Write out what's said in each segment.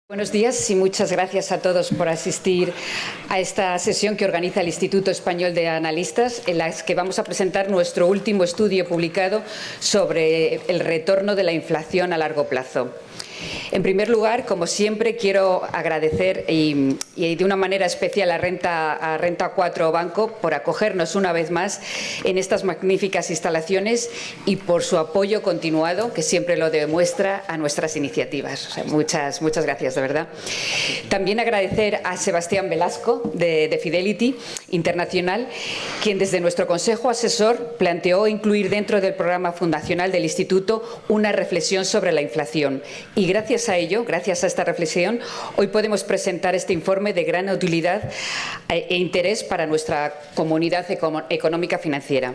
Buenos días y muchas gracias a todos por asistir a esta sesión que organiza el Instituto Español de Analistas, en la que vamos a presentar nuestro último estudio publicado sobre el retorno de la inflación a largo plazo. En primer lugar, como siempre, quiero agradecer y de una manera especial a Renta 4 Banco por acogernos una vez más en estas magníficas instalaciones y por su apoyo continuado, que siempre lo demuestra, a nuestras iniciativas. O sea, muchas gracias, de verdad. También agradecer a Sebastián Velasco, de Fidelity Internacional, quien desde nuestro Consejo Asesor planteó incluir dentro del programa fundacional del Instituto una reflexión sobre la inflación. Y gracias a ello, gracias a esta reflexión, hoy podemos presentar este informe de gran utilidad e interés para nuestra comunidad económica financiera.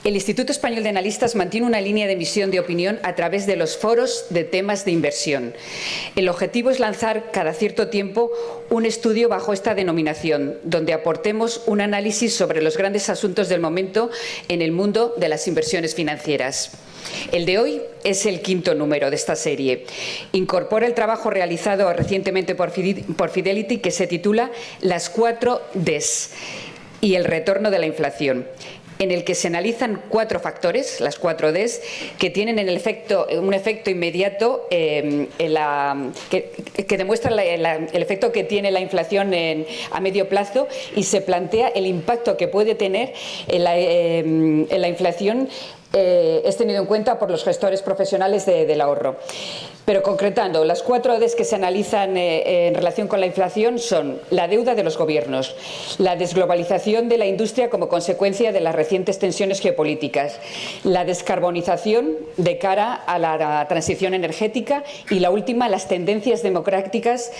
El Instituto Español de Analistas mantiene una línea de emisión de opinión a través de los foros de temas de inversión. El objetivo es lanzar cada cierto tiempo un estudio bajo esta denominación, donde aportemos un análisis sobre los grandes asuntos del momento en el mundo de las inversiones financieras. El de hoy es el quinto número de esta serie. Incorpora el trabajo realizado recientemente por Fidelity, que se titula Las 4 Ds y el retorno de la inflación, en el que se analizan 4 factores, las 4 Ds, que tienen un efecto inmediato que demuestra el efecto que tiene la inflación a medio plazo, y se plantea el impacto que puede tener en la inflación es tenido en cuenta por los gestores profesionales del ahorro. Pero concretando, las 4 Ds que se analizan en relación con la inflación son la deuda de los gobiernos, la desglobalización de la industria como consecuencia de las recientes tensiones geopolíticas, la descarbonización de cara a la transición energética y, la última, las tendencias demográficas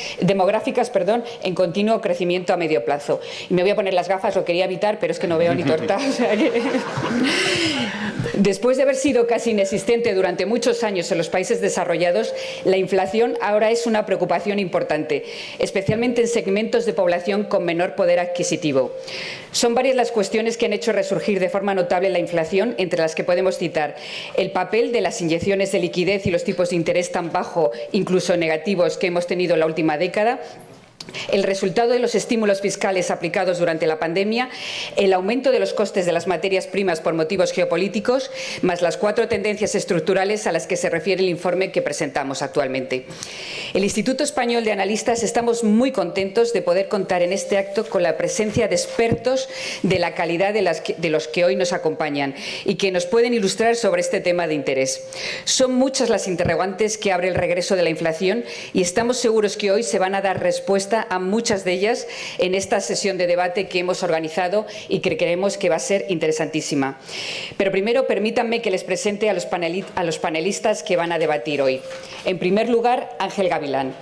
en continuo crecimiento a medio plazo. Y me voy a poner las gafas, lo quería evitar, pero es que no veo ni torta. O sea que... Después de haber sido casi inexistente durante muchos años en los países desarrollados, la inflación ahora es una preocupación importante, especialmente en segmentos de población con menor poder adquisitivo. Son varias las cuestiones que han hecho resurgir de forma notable la inflación, entre las que podemos citar el papel de las inyecciones de liquidez y los tipos de interés tan bajo, incluso negativos, que hemos tenido en la última década, el resultado de los estímulos fiscales aplicados durante la pandemia, el aumento de los costes de las materias primas por motivos geopolíticos, más las 4 tendencias estructurales a las que se refiere el informe que presentamos actualmente. El Instituto Español de Analistas estamos muy contentos de poder contar en este acto con la presencia de expertos de la calidad de los que hoy nos acompañan y que nos pueden ilustrar sobre este tema de interés. Son muchas las interrogantes que abre el regreso de la inflación y estamos seguros que hoy se van a dar respuesta a muchas de ellas en esta sesión de debate que hemos organizado y que creemos que va a ser interesantísima. Pero primero, permítanme que les presente a los panelistas que van a debatir hoy. En primer lugar, Ángel Gavilán.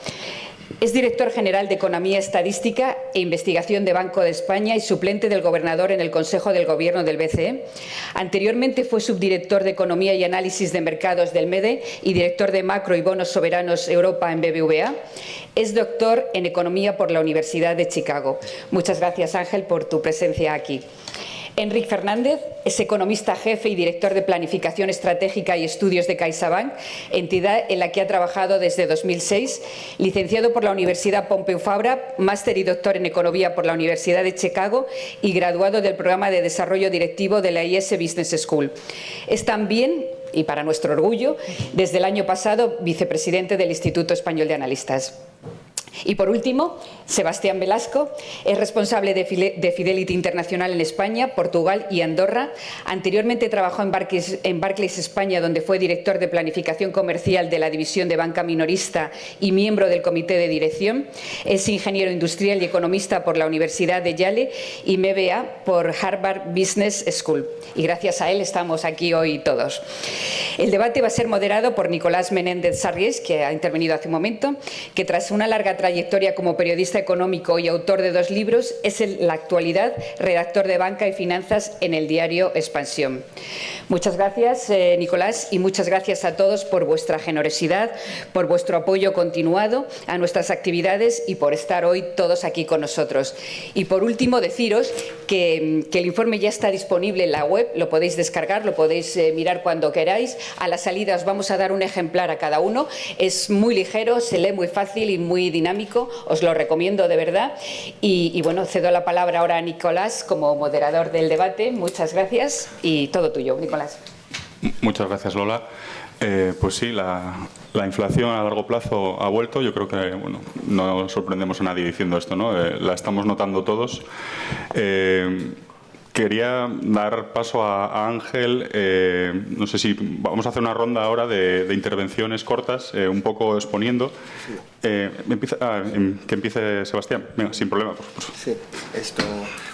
Es director general de Economía Estadística e Investigación de Banco de España y suplente del gobernador en el Consejo del Gobierno del BCE. Anteriormente fue subdirector de Economía y Análisis de Mercados del MEDE y director de Macro y Bonos Soberanos Europa en BBVA. Es doctor en Economía por la Universidad de Chicago. Muchas gracias, Ángel, por tu presencia aquí. Enric Fernández es economista jefe y director de Planificación Estratégica y Estudios de CaixaBank, entidad en la que ha trabajado desde 2006, licenciado por la Universidad Pompeu Fabra, máster y doctor en Economía por la Universidad de Chicago y graduado del Programa de Desarrollo Directivo de la IS Business School. Es también, y para nuestro orgullo, desde el año pasado, vicepresidente del Instituto Español de Analistas. Y por último, Sebastián Velasco es responsable de Fidelity Internacional en España, Portugal y Andorra. Anteriormente trabajó en Barclays España, donde fue director de Planificación Comercial de la División de Banca Minorista y miembro del Comité de Dirección. Es ingeniero industrial y economista por la Universidad de Yale y MBA por Harvard Business School. Y gracias a él estamos aquí hoy todos. El debate va a ser moderado por Nicolás Menéndez Sarriés, que ha intervenido hace un momento, que tras una larga trayectoria como periodista económico y autor de 2 libros, es en la actualidad redactor de Banca y Finanzas en el diario Expansión. Muchas gracias, Nicolás, y muchas gracias a todos por vuestra generosidad, por vuestro apoyo continuado a nuestras actividades y por estar hoy todos aquí con nosotros. Y por último, deciros que el informe ya está disponible en la web, lo podéis descargar, lo podéis mirar cuando queráis. A la salida os vamos a dar un ejemplar a cada uno. Es muy ligero, se lee muy fácil y muy dinámico, os lo recomiendo de verdad. Y bueno, cedo la palabra ahora a Nicolás como moderador del debate. Muchas gracias y todo tuyo, Nicolás. Muchas gracias, Lola. Pues sí, la inflación a largo plazo ha vuelto. Yo creo que bueno, no sorprendemos a nadie diciendo esto, ¿no? La estamos notando todos. Quería dar paso a Ángel. No sé si vamos a hacer una ronda ahora de intervenciones cortas, un poco exponiendo. Que empiece Sebastián. Venga, sin problema, por supuesto. Sí,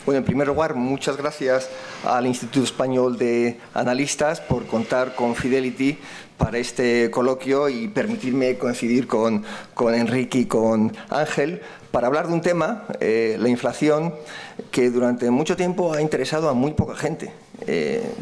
bueno, en primer lugar, muchas gracias al Instituto Español de Analistas por contar con Fidelity para este coloquio y permitirme coincidir con Enrique y con Ángel para hablar de un tema, la inflación, que durante mucho tiempo ha interesado a muy poca gente.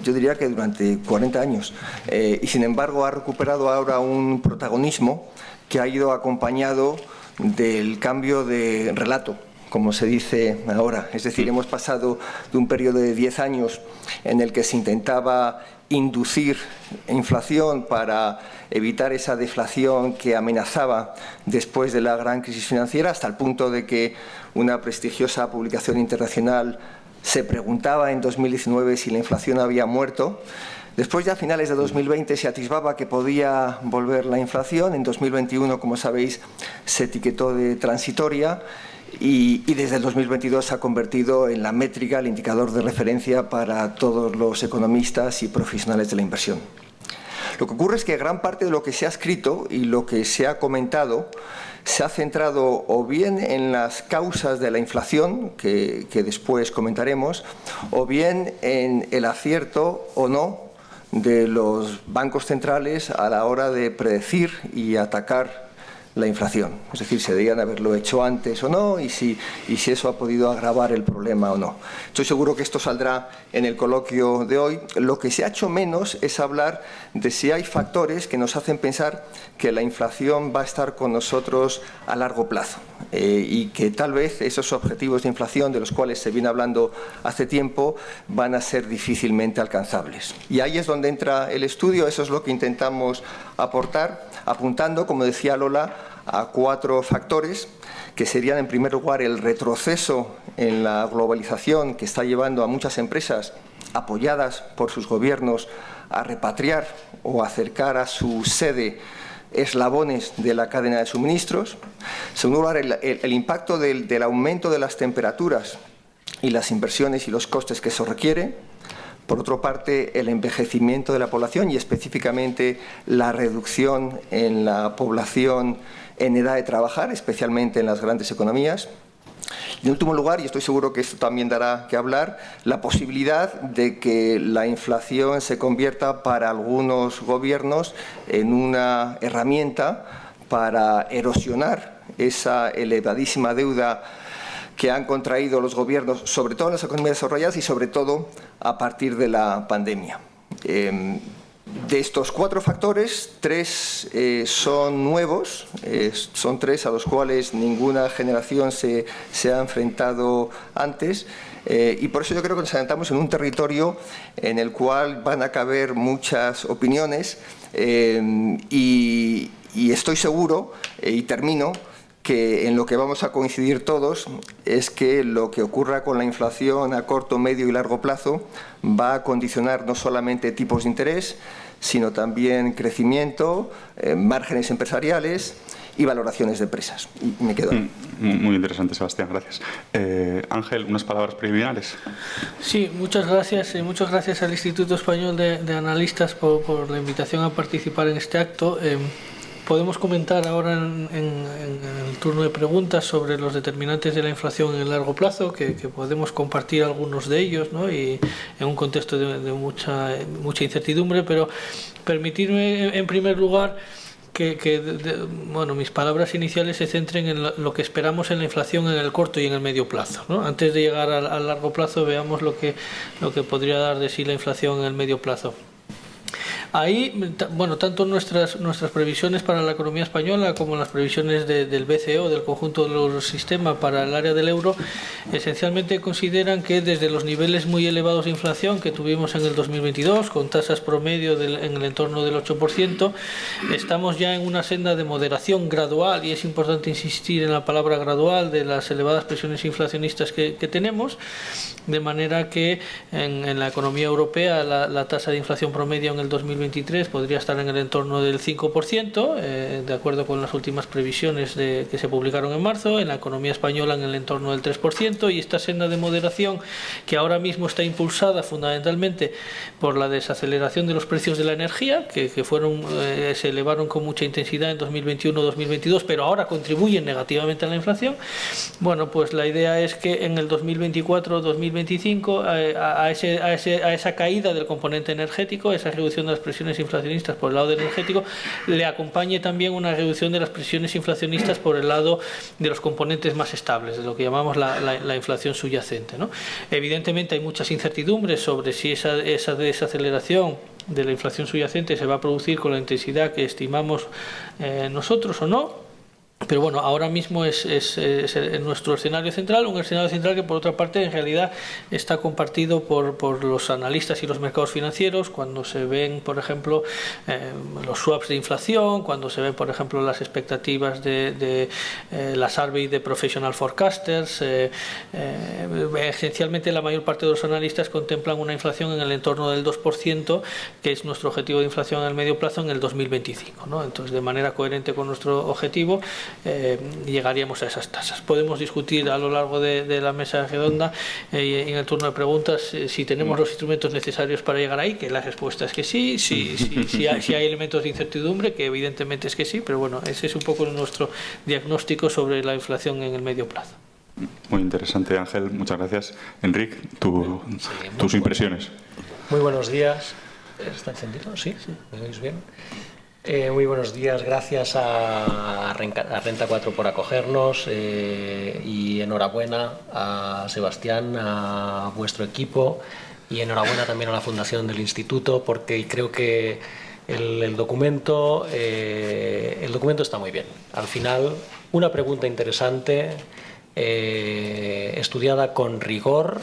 Yo diría que durante 40 años. Y sin embargo ha recuperado ahora un protagonismo que ha ido acompañado del cambio de relato, como se dice ahora. Es decir, hemos pasado de un periodo de 10 años en el que se intentaba inducir inflación para evitar esa deflación que amenazaba después de la gran crisis financiera, hasta el punto de que una prestigiosa publicación internacional se preguntaba en 2019 si la inflación había muerto. Después, ya a finales de 2020, se atisbaba que podía volver la inflación. En 2021, como sabéis, se etiquetó de transitoria. Y desde el 2022 se ha convertido en la métrica, el indicador de referencia para todos los economistas y profesionales de la inversión. Lo que ocurre es que gran parte de lo que se ha escrito y lo que se ha comentado se ha centrado o bien en las causas de la inflación, que después comentaremos, o bien en el acierto o no de los bancos centrales a la hora de predecir y atacar la inflación. Es decir, si debían haberlo hecho antes o no y si eso ha podido agravar el problema o no. Estoy seguro que esto saldrá en el coloquio de hoy. Lo que se ha hecho menos es hablar de si hay factores que nos hacen pensar que la inflación va a estar con nosotros a largo plazo y que tal vez esos objetivos de inflación de los cuales se viene hablando hace tiempo van a ser difícilmente alcanzables. Y ahí es donde entra el estudio. Eso es lo que intentamos aportar, apuntando, como decía Lola, a 4 factores que serían, en primer lugar, el retroceso en la globalización que está llevando a muchas empresas apoyadas por sus gobiernos a repatriar o acercar a su sede eslabones de la cadena de suministros. En segundo lugar, el impacto del aumento de las temperaturas y las inversiones y los costes que eso requiere. Por otra parte, el envejecimiento de la población y específicamente la reducción en la población en edad de trabajar, especialmente en las grandes economías. Y en último lugar, y estoy seguro que esto también dará que hablar, la posibilidad de que la inflación se convierta para algunos gobiernos en una herramienta para erosionar esa elevadísima deuda que han contraído los gobiernos, sobre todo en las economías desarrolladas y sobre todo a partir de la pandemia. De estos 4 factores, 3 son nuevos, son 3 a los cuales ninguna generación se ha enfrentado antes, y por eso yo creo que nos adentramos en un territorio en el cual van a caber muchas opiniones, y estoy seguro, y termino, que en lo que vamos a coincidir todos es que lo que ocurra con la inflación a corto, medio y largo plazo va a condicionar no solamente tipos de interés, sino también crecimiento, márgenes empresariales y valoraciones de empresas. Y me quedo ahí. Muy interesante, Sebastián, gracias. Ángel, unas palabras preliminares. Sí, muchas gracias al Instituto Español de Analistas por la invitación a participar en este acto. Podemos comentar ahora en el turno de preguntas sobre los determinantes de la inflación en el largo plazo, que podemos compartir algunos de ellos, ¿no? Y en un contexto de mucha incertidumbre, pero permitirme en primer lugar bueno, mis palabras iniciales se centren en lo que esperamos en la inflación en el corto y en el medio plazo, ¿no? Antes de llegar al largo plazo, veamos lo que podría dar de sí la inflación en el medio plazo. Ahí, bueno, tanto nuestras previsiones para la economía española como las previsiones del BCE o del conjunto del eurosistema para el área del euro, esencialmente consideran que desde los niveles muy elevados de inflación que tuvimos en el 2022, con tasas promedio en el entorno del 8%, estamos ya en una senda de moderación gradual, y es importante insistir en la palabra gradual, de las elevadas presiones inflacionistas que tenemos, de manera que en la economía europea la tasa de inflación promedio en el 2023 podría estar en el entorno del 5%, de acuerdo con las últimas previsiones que se publicaron en marzo. En la economía española en el entorno del 3%, y esta senda de moderación, que ahora mismo está impulsada fundamentalmente por la desaceleración de los precios de la energía, que se elevaron con mucha intensidad en 2021-2022, pero ahora contribuyen negativamente a la inflación. Bueno, pues la idea es que en el 2024-2025 a esa caída del componente energético, esa reducción de las presiones inflacionistas por el lado del energético, le acompañe también una reducción de las presiones inflacionistas por el lado de los componentes más estables, de lo que llamamos la inflación subyacente, ¿no? Evidentemente hay muchas incertidumbres sobre si esa desaceleración de la inflación subyacente se va a producir con la intensidad que estimamos nosotros o no. Pero bueno, ahora mismo es nuestro escenario central, un escenario central que por otra parte en realidad está compartido por los analistas y los mercados financieros, cuando se ven, por ejemplo, los swaps de inflación, cuando se ven, por ejemplo, las expectativas de la Survey de Professional Forecasters. Esencialmente la mayor parte de los analistas contemplan una inflación en el entorno del 2%, que es nuestro objetivo de inflación en el medio plazo en el 2025, ¿no? Entonces, de manera coherente con nuestro objetivo, llegaríamos a esas tasas. Podemos discutir a lo largo de la mesa redonda y en el turno de preguntas si tenemos los instrumentos necesarios para llegar ahí, que la respuesta es que sí. Si hay elementos de incertidumbre, que evidentemente es que sí, pero bueno, ese es un poco nuestro diagnóstico sobre la inflación en el medio plazo. Muy interesante, Ángel, muchas gracias. Enric, tus impresiones. Muy buenos días. ¿Está encendido? ¿Sí? ¿Me oís bien? Muy buenos días, gracias a Renta 4 por acogernos y enhorabuena a Sebastián, a vuestro equipo, y enhorabuena también a la Fundación del Instituto, porque creo que el documento está muy bien. Al final, una pregunta interesante, estudiada con rigor,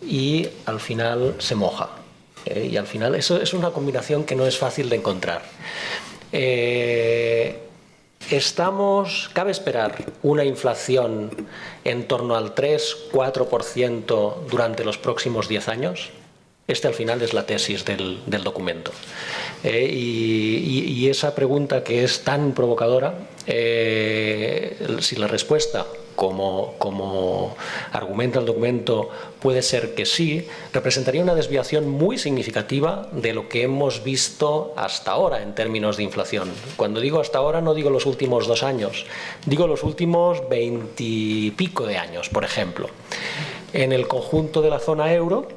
y al final se moja. Y al final eso es una combinación que no es fácil de encontrar. Cabe esperar una inflación en torno al 3-4% durante los próximos 10 años. Al final es la tesis del documento. Y esa pregunta, que es tan provocadora, si la respuesta, como argumenta el documento, puede ser que sí, representaría una desviación muy significativa de lo que hemos visto hasta ahora en términos de inflación. Cuando digo hasta ahora, no digo los últimos 2 años, digo los últimos 20 y pico de años, por ejemplo. En el conjunto de la zona euro,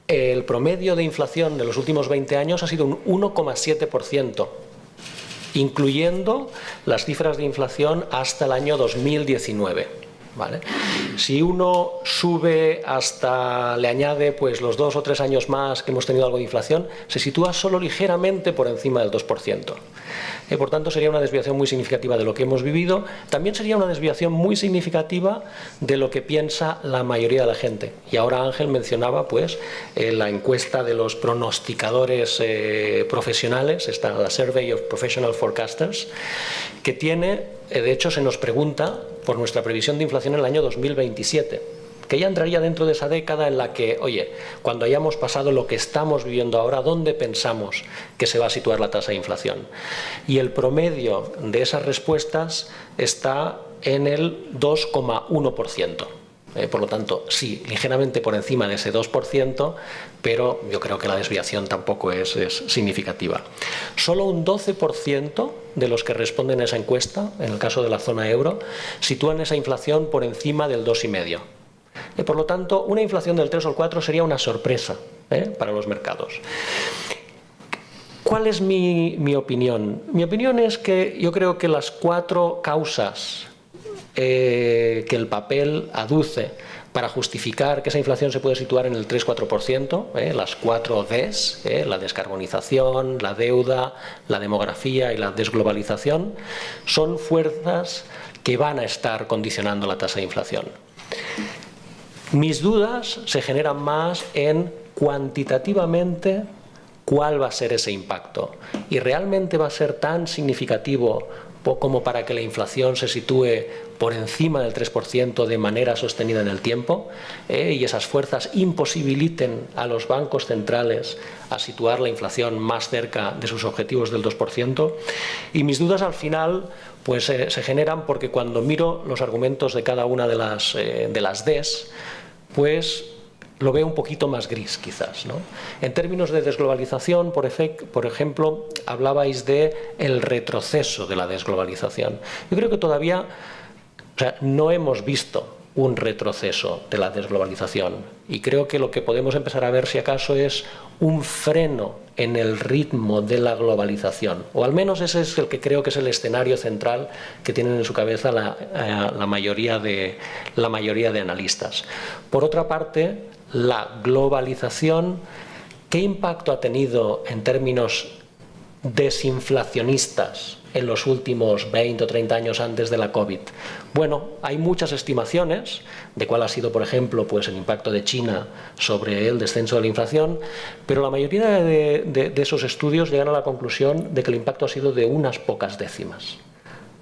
el promedio de inflación de los últimos 20 años ha sido un 1,7%. incluyendo las cifras de inflación hasta el año 2019. ¿Vale? Si uno sube le añade pues los 2 o 3 años más que hemos tenido algo de inflación, se sitúa solo ligeramente por encima del 2%. Por tanto, sería una desviación muy significativa de lo que hemos vivido. También sería una desviación muy significativa de lo que piensa la mayoría de la gente. Y ahora Ángel mencionaba pues la encuesta de los pronosticadores profesionales, la Survey of Professional Forecasters, que tiene, de hecho se nos pregunta por nuestra previsión de inflación en el año 2027, que ya entraría dentro de esa década en la que, oye, cuando hayamos pasado lo que estamos viviendo ahora, ¿dónde pensamos que se va a situar la tasa de inflación? Y el promedio de esas respuestas está en el 2,1%. Por lo tanto, sí, ligeramente por encima de ese 2%, pero yo creo que la desviación tampoco es significativa. Solo un 12% de los que responden a esa encuesta, en el caso de la zona euro, sitúan esa inflación por encima del 2,5%. Por lo tanto, una inflación del 3 o el 4 sería una sorpresa para los mercados. ¿Cuál es mi opinión? Mi opinión es que yo creo que las 4 causas que el papel aduce para justificar que esa inflación se puede situar en el 3-4%, las 4 Ds, la descarbonización, la deuda, la demografía y la desglobalización, son fuerzas que van a estar condicionando la tasa de inflación. Mis dudas se generan más en cuantitativamente cuál va a ser ese impacto. ¿Y realmente va a ser tan significativo como para que la inflación se sitúe por encima del 3% de manera sostenida en el tiempo y esas fuerzas imposibiliten a los bancos centrales a situar la inflación más cerca de sus objetivos del 2%? Y mis dudas al final pues, se generan porque cuando miro los argumentos de cada una de las Ds, pues lo veo un poquito más gris quizás, ¿no? En términos de desglobalización, por ejemplo, hablabais de el retroceso de la desglobalización. Yo creo que todavía no hemos visto un retroceso de la desglobalización y creo que lo que podemos empezar a ver si acaso es un freno en el ritmo de la globalización, o al menos ese es el que creo que es el escenario central que tienen en su cabeza la mayoría de analistas. Por otra parte, la globalización, ¿qué impacto ha tenido en términos desinflacionistas en los últimos 20 o 30 años antes de la COVID? Bueno, hay muchas estimaciones de cuál ha sido, por ejemplo, pues el impacto de China sobre el descenso de la inflación, pero la mayoría de esos estudios llegan a la conclusión de que el impacto ha sido de unas pocas décimas.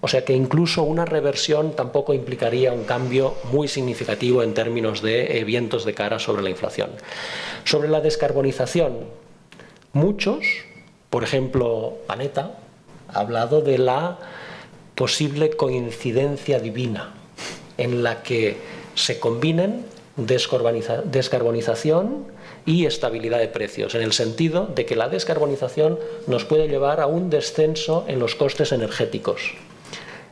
O sea que incluso una reversión tampoco implicaría un cambio muy significativo en términos de vientos de cara sobre la inflación. Sobre la descarbonización, muchos, por ejemplo, Panetta, ha hablado de la posible coincidencia divina en la que se combinen descarbonización y estabilidad de precios, en el sentido de que la descarbonización nos puede llevar a un descenso en los costes energéticos,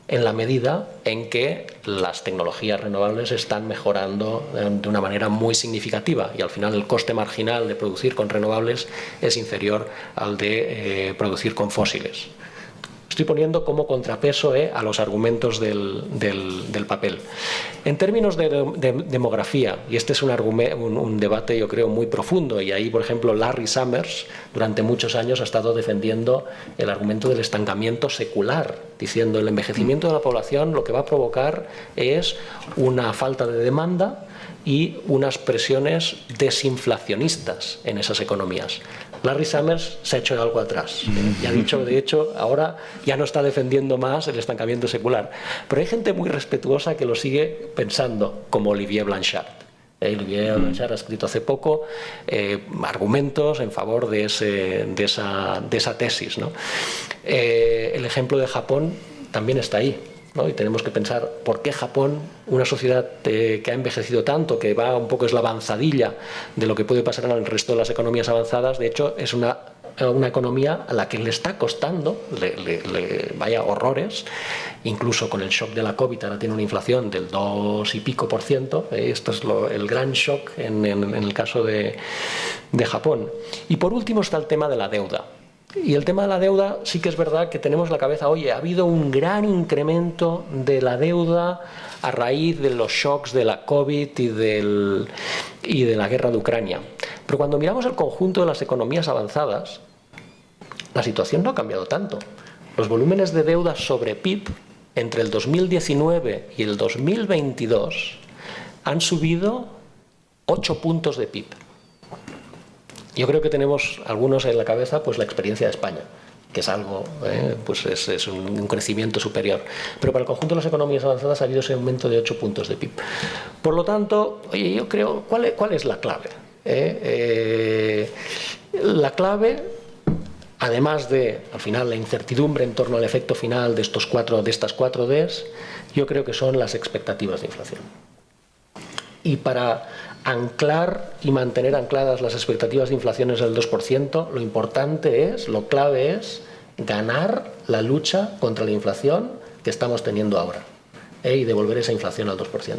en la medida en que las tecnologías renovables están mejorando de una manera muy significativa y al final el coste marginal de producir con renovables es inferior al de producir con fósiles. Estoy poniendo como contrapeso a los argumentos del papel. En términos de demografía, y este es un debate yo creo muy profundo, y ahí por ejemplo Larry Summers durante muchos años ha estado defendiendo el argumento del estancamiento secular, diciendo el envejecimiento de la población lo que va a provocar es una falta de demanda y unas presiones desinflacionistas en esas economías. Larry Summers se ha hecho algo atrás y ha dicho, de hecho, ahora ya no está defendiendo más el estancamiento secular. Pero hay gente muy respetuosa que lo sigue pensando, como Olivier Blanchard. Olivier Blanchard ha escrito hace poco argumentos en favor de esa tesis, ¿no? El ejemplo de Japón también está ahí, ¿no? Y tenemos que pensar por qué Japón, una sociedad que ha envejecido tanto, que va un poco es la avanzadilla de lo que puede pasar en el resto de las economías avanzadas, de hecho es una economía a la que le está costando, vaya horrores, incluso con el shock de la COVID ahora tiene una inflación del 2 y pico %, esto es el gran shock en el caso de Japón. Y por último está el tema de la deuda. Y el tema de la deuda sí que es verdad que tenemos en la cabeza, oye, ha habido un gran incremento de la deuda a raíz de los shocks de la COVID y de la guerra de Ucrania. Pero cuando miramos el conjunto de las economías avanzadas, la situación no ha cambiado tanto. Los volúmenes de deuda sobre PIB entre el 2019 y el 2022 han subido 8 puntos de PIB. Yo creo que tenemos algunos en la cabeza pues la experiencia de España, que es algo, pues es un crecimiento superior. Pero para el conjunto de las economías avanzadas ha habido ese aumento de 8 puntos de PIB. Por lo tanto, oye, yo creo, ¿cuál es la clave? La clave, además de, al final, la incertidumbre en torno al efecto final de estas 4 Ds, yo creo que son las expectativas de inflación. Y para anclar y mantener ancladas las expectativas de inflación del 2%, lo importante lo clave es ganar la lucha contra la inflación que estamos teniendo ahora y devolver esa inflación al 2%.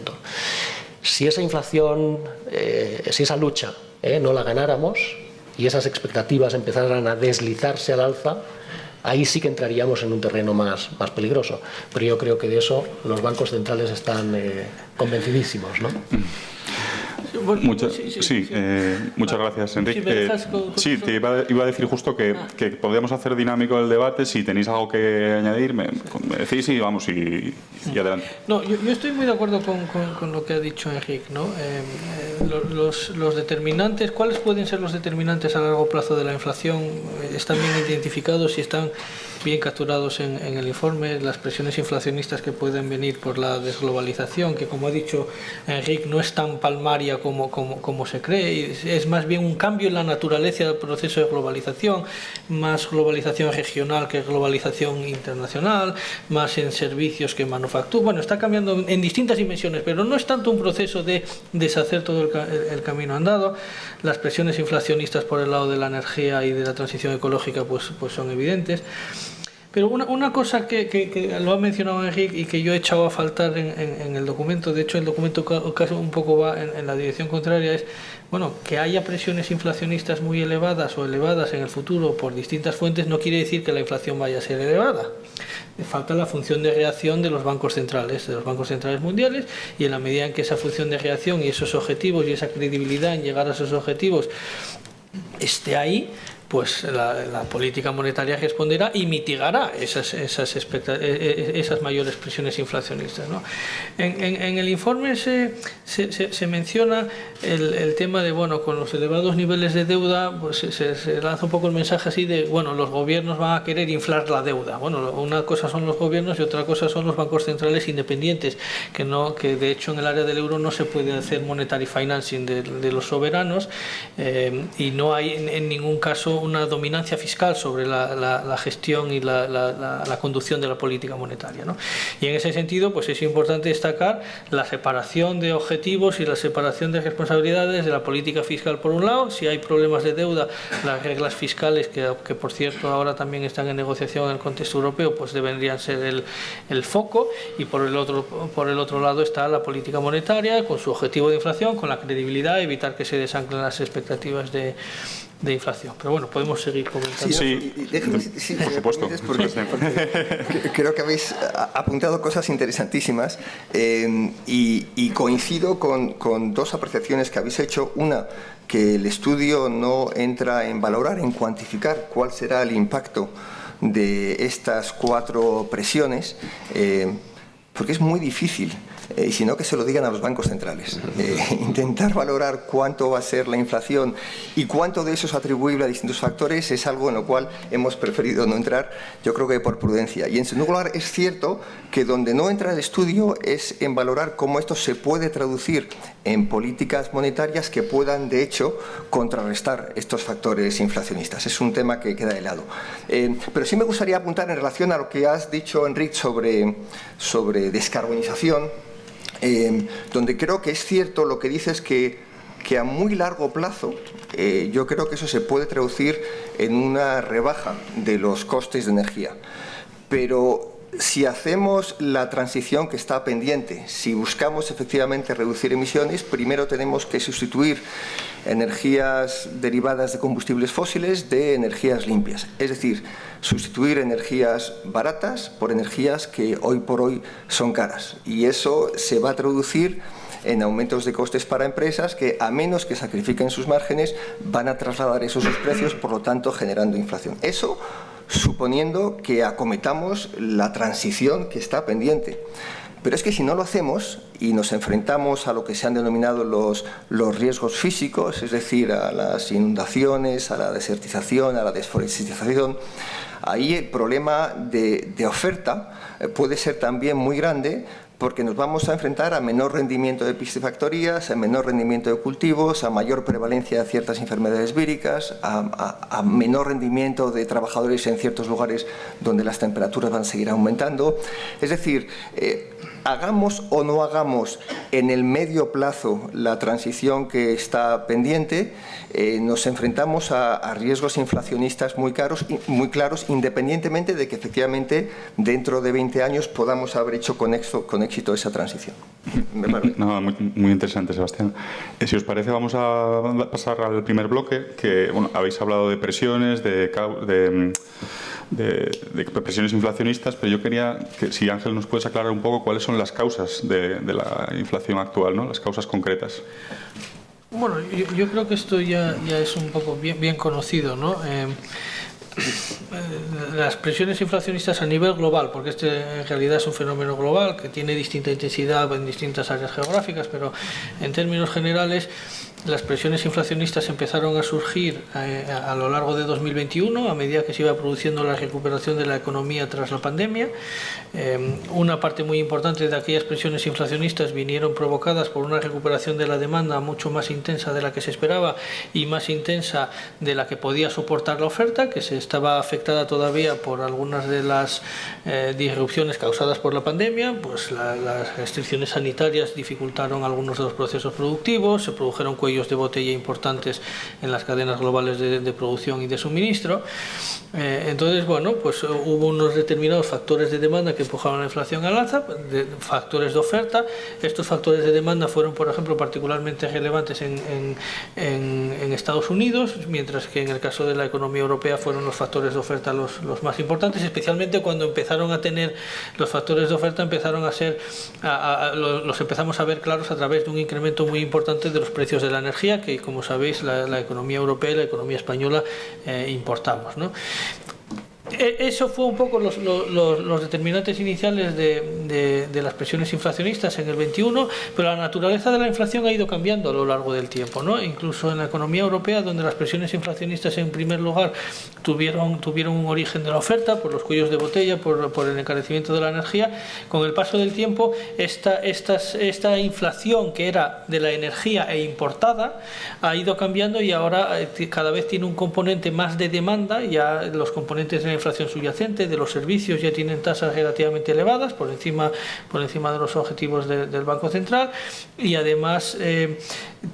Si esa inflación, si esa lucha no la ganáramos, y esas expectativas empezaran a deslizarse al alza, ahí sí que entraríamos en un terreno más peligroso. Pero yo creo que de eso los bancos centrales están convencidísimos, ¿no? Muchas gracias, Enrique. Sí, te iba a decir justo que podríamos hacer dinámico el debate. Si tenéis algo que añadir, me decís y vamos y adelante. No, yo estoy muy de acuerdo con lo que ha dicho Enrique, ¿no? Los determinantes, ¿cuáles pueden ser los determinantes a largo plazo de la inflación? Están bien identificados y están bien capturados en el informe. Las presiones inflacionistas que pueden venir por la desglobalización, que como ha dicho Enrique, no es tan palmaria como se cree, es más bien un cambio en la naturaleza del proceso de globalización, más globalización regional que globalización internacional, más en servicios que en manufactura. Bueno, está cambiando en distintas dimensiones, pero no es tanto un proceso de deshacer todo el camino andado. Las presiones inflacionistas por el lado de la energía y de la transición ecológica pues son evidentes. Pero una cosa que lo ha mencionado Enrique y que yo he echado a faltar en el documento, de hecho el documento casi un poco va en la dirección contraria, es que haya presiones inflacionistas muy elevadas o elevadas en el futuro por distintas fuentes no quiere decir que la inflación vaya a ser elevada. Falta la función de reacción de los bancos centrales mundiales, y en la medida en que esa función de reacción y esos objetivos y esa credibilidad en llegar a esos objetivos esté ahí, pues la política monetaria responderá y mitigará esas mayores presiones inflacionistas, ¿no? En el informe se menciona el tema de, con los elevados niveles de deuda, pues se lanza un poco el mensaje así de, los gobiernos van a querer inflar la deuda. Una cosa son los gobiernos y otra cosa son los bancos centrales independientes, que de hecho en el área del euro no se puede hacer monetary financing de los soberanos, y no hay en ningún caso una dominancia fiscal sobre la gestión y la conducción de la política monetaria, ¿no? Y en ese sentido, pues es importante destacar la separación de objetivos y la separación de responsabilidades de la política fiscal por un lado. Si hay problemas de deuda, las reglas fiscales, que por cierto ahora también están en negociación en el contexto europeo, pues deberían ser el foco, y por el otro lado está la política monetaria con su objetivo de inflación, con la credibilidad, evitar que se desanclen las expectativas de inflación. Pero podemos seguir comentando. Sí, por supuesto. Porque creo que habéis apuntado cosas interesantísimas, y coincido con dos apreciaciones que habéis hecho. Una, que el estudio no entra en valorar, en cuantificar cuál será el impacto de estas 4 presiones, porque es muy difícil, y sino que se lo digan a los bancos centrales. Intentar valorar cuánto va a ser la inflación y cuánto de eso es atribuible a distintos factores es algo en lo cual hemos preferido no entrar, yo creo que por prudencia. Y en segundo lugar, es cierto que donde no entra el estudio es en valorar cómo esto se puede traducir en políticas monetarias que puedan, de hecho, contrarrestar estos factores inflacionistas. Es un tema que queda de lado. Pero sí me gustaría apuntar en relación a lo que has dicho, Enrique, sobre descarbonización, donde creo que es cierto lo que dices, que a muy largo plazo yo creo que eso se puede traducir en una rebaja de los costes de energía. Pero si hacemos la transición que está pendiente, si buscamos efectivamente reducir emisiones, primero tenemos que sustituir energías derivadas de combustibles fósiles de energías limpias. Es decir, sustituir energías baratas por energías que hoy por hoy son caras. Y eso se va a traducir en aumentos de costes para empresas que, a menos que sacrifiquen sus márgenes, van a trasladar esos precios, por lo tanto generando inflación. Eso suponiendo que acometamos la transición que está pendiente. Pero es que si no lo hacemos y nos enfrentamos a lo que se han denominado los riesgos físicos, es decir, a las inundaciones, a la desertización, a la desforestación, ahí el problema de oferta puede ser también muy grande, porque nos vamos a enfrentar a menor rendimiento de piscifactorías, a menor rendimiento de cultivos, a mayor prevalencia de ciertas enfermedades víricas, a menor rendimiento de trabajadores en ciertos lugares donde las temperaturas van a seguir aumentando. Es decir, hagamos o no hagamos en el medio plazo la transición que está pendiente, nos enfrentamos a riesgos inflacionistas muy claros, independientemente de que efectivamente dentro de 20 años podamos haber hecho con éxito esa transición. No, muy interesante, Sebastián. Si os parece, vamos a pasar al primer bloque, que bueno, habéis hablado de presiones, de presiones inflacionistas, pero yo quería que si Ángel nos puedes aclarar un poco cuáles son las causas de la inflación actual, ¿no? Las causas concretas. Bueno, yo creo que esto ya es un poco bien conocido, ¿no? Las presiones inflacionistas a nivel global, porque este en realidad es un fenómeno global que tiene distinta intensidad en distintas áreas geográficas, pero en términos generales las presiones inflacionistas empezaron a surgir a lo largo de 2021, a medida que se iba produciendo la recuperación de la economía tras la pandemia. Una parte muy importante de aquellas presiones inflacionistas vinieron provocadas por una recuperación de la demanda mucho más intensa de la que se esperaba y más intensa de la que podía soportar la oferta, que se estaba afectada todavía por algunas de las disrupciones causadas por la pandemia. Pues las restricciones sanitarias dificultaron algunos de los procesos productivos, se produjeron cuellos de botella importantes en las cadenas globales de producción y de suministro. Entonces, bueno, pues hubo unos determinados factores de demanda que empujaron la inflación al alza, factores de oferta. Estos factores de demanda fueron, por ejemplo, particularmente relevantes en Estados Unidos, mientras que en el caso de la economía europea fueron los factores de oferta los más importantes, especialmente cuando empezaron a tener los factores de oferta, empezaron a ser, los empezamos a ver claros a través de un incremento muy importante de los precios de la energía, que como sabéis la economía europea y la economía española importamos, ¿no? Eso fue un poco los determinantes iniciales de las presiones inflacionistas en el 21, pero la naturaleza de la inflación ha ido cambiando a lo largo del tiempo, ¿no? Incluso en la economía europea, donde las presiones inflacionistas en primer lugar tuvieron un origen de la oferta, por los cuellos de botella, por el encarecimiento de la energía, con el paso del tiempo esta inflación que era de la energía e importada ha ido cambiando y ahora cada vez tiene un componente más de demanda. Ya los componentes de la inflación subyacente de los servicios ya tienen tasas relativamente elevadas, por encima de los objetivos del Banco Central, y además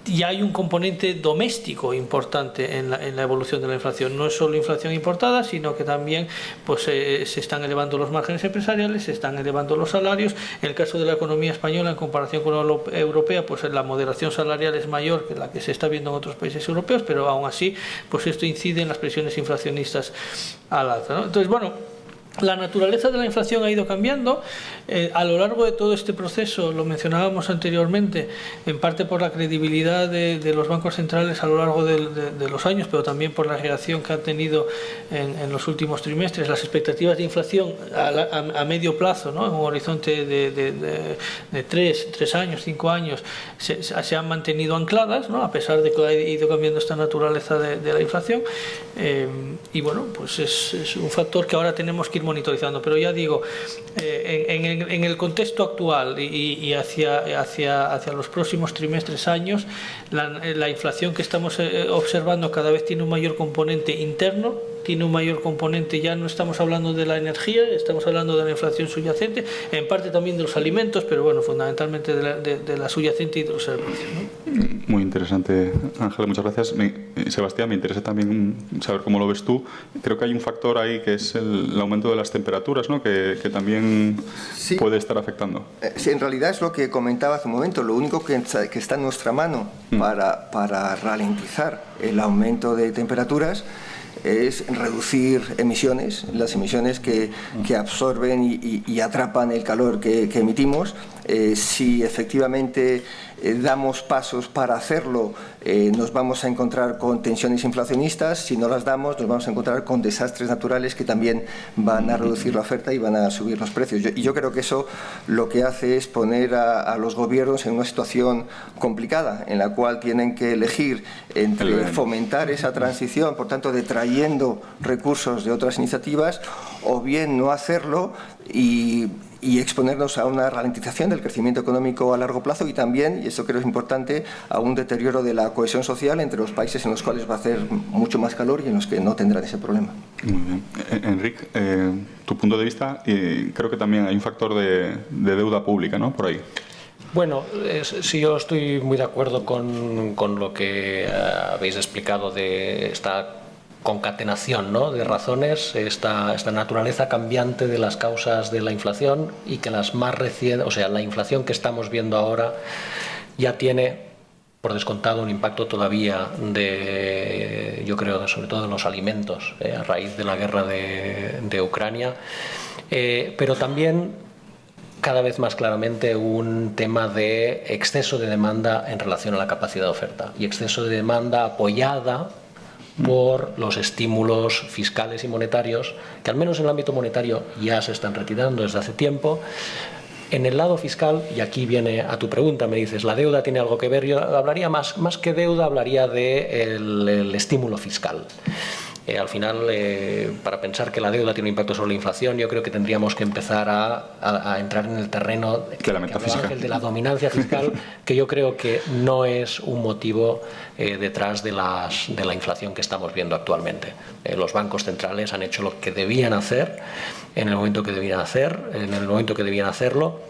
ya hay un componente doméstico importante en la evolución de la inflación. No es solo inflación importada, sino que también pues, se están elevando los márgenes empresariales, se están elevando los salarios. En el caso de la economía española, en comparación con la europea, pues la moderación salarial es mayor que la que se está viendo en otros países europeos, pero aún así pues esto incide en las presiones inflacionistas al alza, ¿no? Entonces, bueno, la naturaleza de la inflación ha ido cambiando a lo largo de todo este proceso. Lo mencionábamos anteriormente, en parte por la credibilidad de los bancos centrales a lo largo de los años, pero también por la reacción que han tenido en los últimos trimestres. Las expectativas de inflación a medio plazo, ¿no? En un horizonte de 3 años, 5 años, se han mantenido ancladas, ¿no? A pesar de que ha ido cambiando esta naturaleza de la inflación. Y bueno, pues es un factor que ahora tenemos que ir monitorizando, pero ya digo, en el contexto actual y hacia los próximos trimestres, años, la inflación que estamos observando cada vez tiene un mayor componente interno, tiene un mayor componente, ya no estamos hablando de la energía, estamos hablando de la inflación subyacente, en parte también de los alimentos, pero bueno, fundamentalmente de la subyacente y de los servicios, ¿no? Muy interesante, Ángel, muchas gracias. Sebastián, me interesa también saber cómo lo ves tú. Creo que hay un factor ahí que es el aumento de las temperaturas, ¿no? que también sí puede estar afectando. Sí, en realidad es lo que comentaba hace un momento. Lo único que está en nuestra mano para ralentizar el aumento de temperaturas es reducir emisiones, las emisiones que absorben y atrapan el calor que emitimos. Si efectivamente damos pasos para hacerlo, nos vamos a encontrar con tensiones inflacionistas. Si no las damos, nos vamos a encontrar con desastres naturales que también van a reducir la oferta y van a subir los precios. Yo creo que eso lo que hace es poner a los gobiernos en una situación complicada, en la cual tienen que elegir entre fomentar esa transición, por tanto detrayendo recursos de otras iniciativas, o bien no hacerlo y exponernos a una ralentización del crecimiento económico a largo plazo y también, y eso creo es importante, a un deterioro de la cohesión social entre los países en los cuales va a hacer mucho más calor y en los que no tendrán ese problema. Muy bien. Enric, tu punto de vista, creo que también hay un factor de deuda pública, ¿no? Por ahí. Bueno, sí, yo estoy muy de acuerdo con lo que habéis explicado de esta concatenación, ¿no?, de razones, esta naturaleza cambiante de las causas de la inflación, y que las más recientes, o sea, la inflación que estamos viendo ahora ya tiene, por descontado, un impacto todavía yo creo, sobre todo en los alimentos, a raíz de la guerra de Ucrania, pero también cada vez más claramente un tema de exceso de demanda en relación a la capacidad de oferta, y exceso de demanda apoyada por los estímulos fiscales y monetarios, que al menos en el ámbito monetario ya se están retirando desde hace tiempo. En el lado fiscal, y aquí viene a tu pregunta, me dices, ¿la deuda tiene algo que ver? Yo hablaría más que deuda, hablaría del estímulo fiscal. Al final, para pensar que la deuda tiene un impacto sobre la inflación, yo creo que tendríamos que empezar a entrar en el terreno de la dominancia fiscal, que yo creo que no es un motivo detrás de la inflación que estamos viendo actualmente. Los bancos centrales han hecho lo que debían hacer en el momento que debían hacerlo.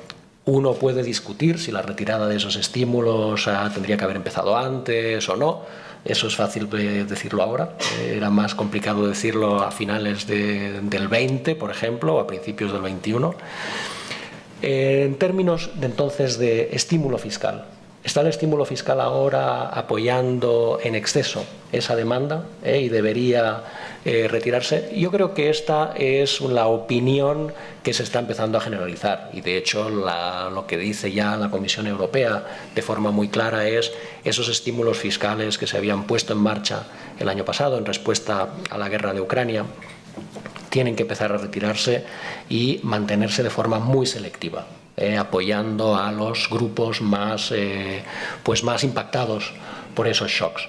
Uno puede discutir si la retirada de esos estímulos tendría que haber empezado antes o no. Eso es fácil decirlo ahora, era más complicado decirlo a finales del 20, por ejemplo, o a principios del 21. En términos entonces de estímulo fiscal, ¿está el estímulo fiscal ahora apoyando en exceso esa demanda y debería retirarse? Yo creo que esta es la opinión que se está empezando a generalizar, y de hecho lo que dice ya la Comisión Europea de forma muy clara es esos estímulos fiscales que se habían puesto en marcha el año pasado en respuesta a la guerra de Ucrania tienen que empezar a retirarse y mantenerse de forma muy selectiva, apoyando a los grupos más impactados por esos shocks.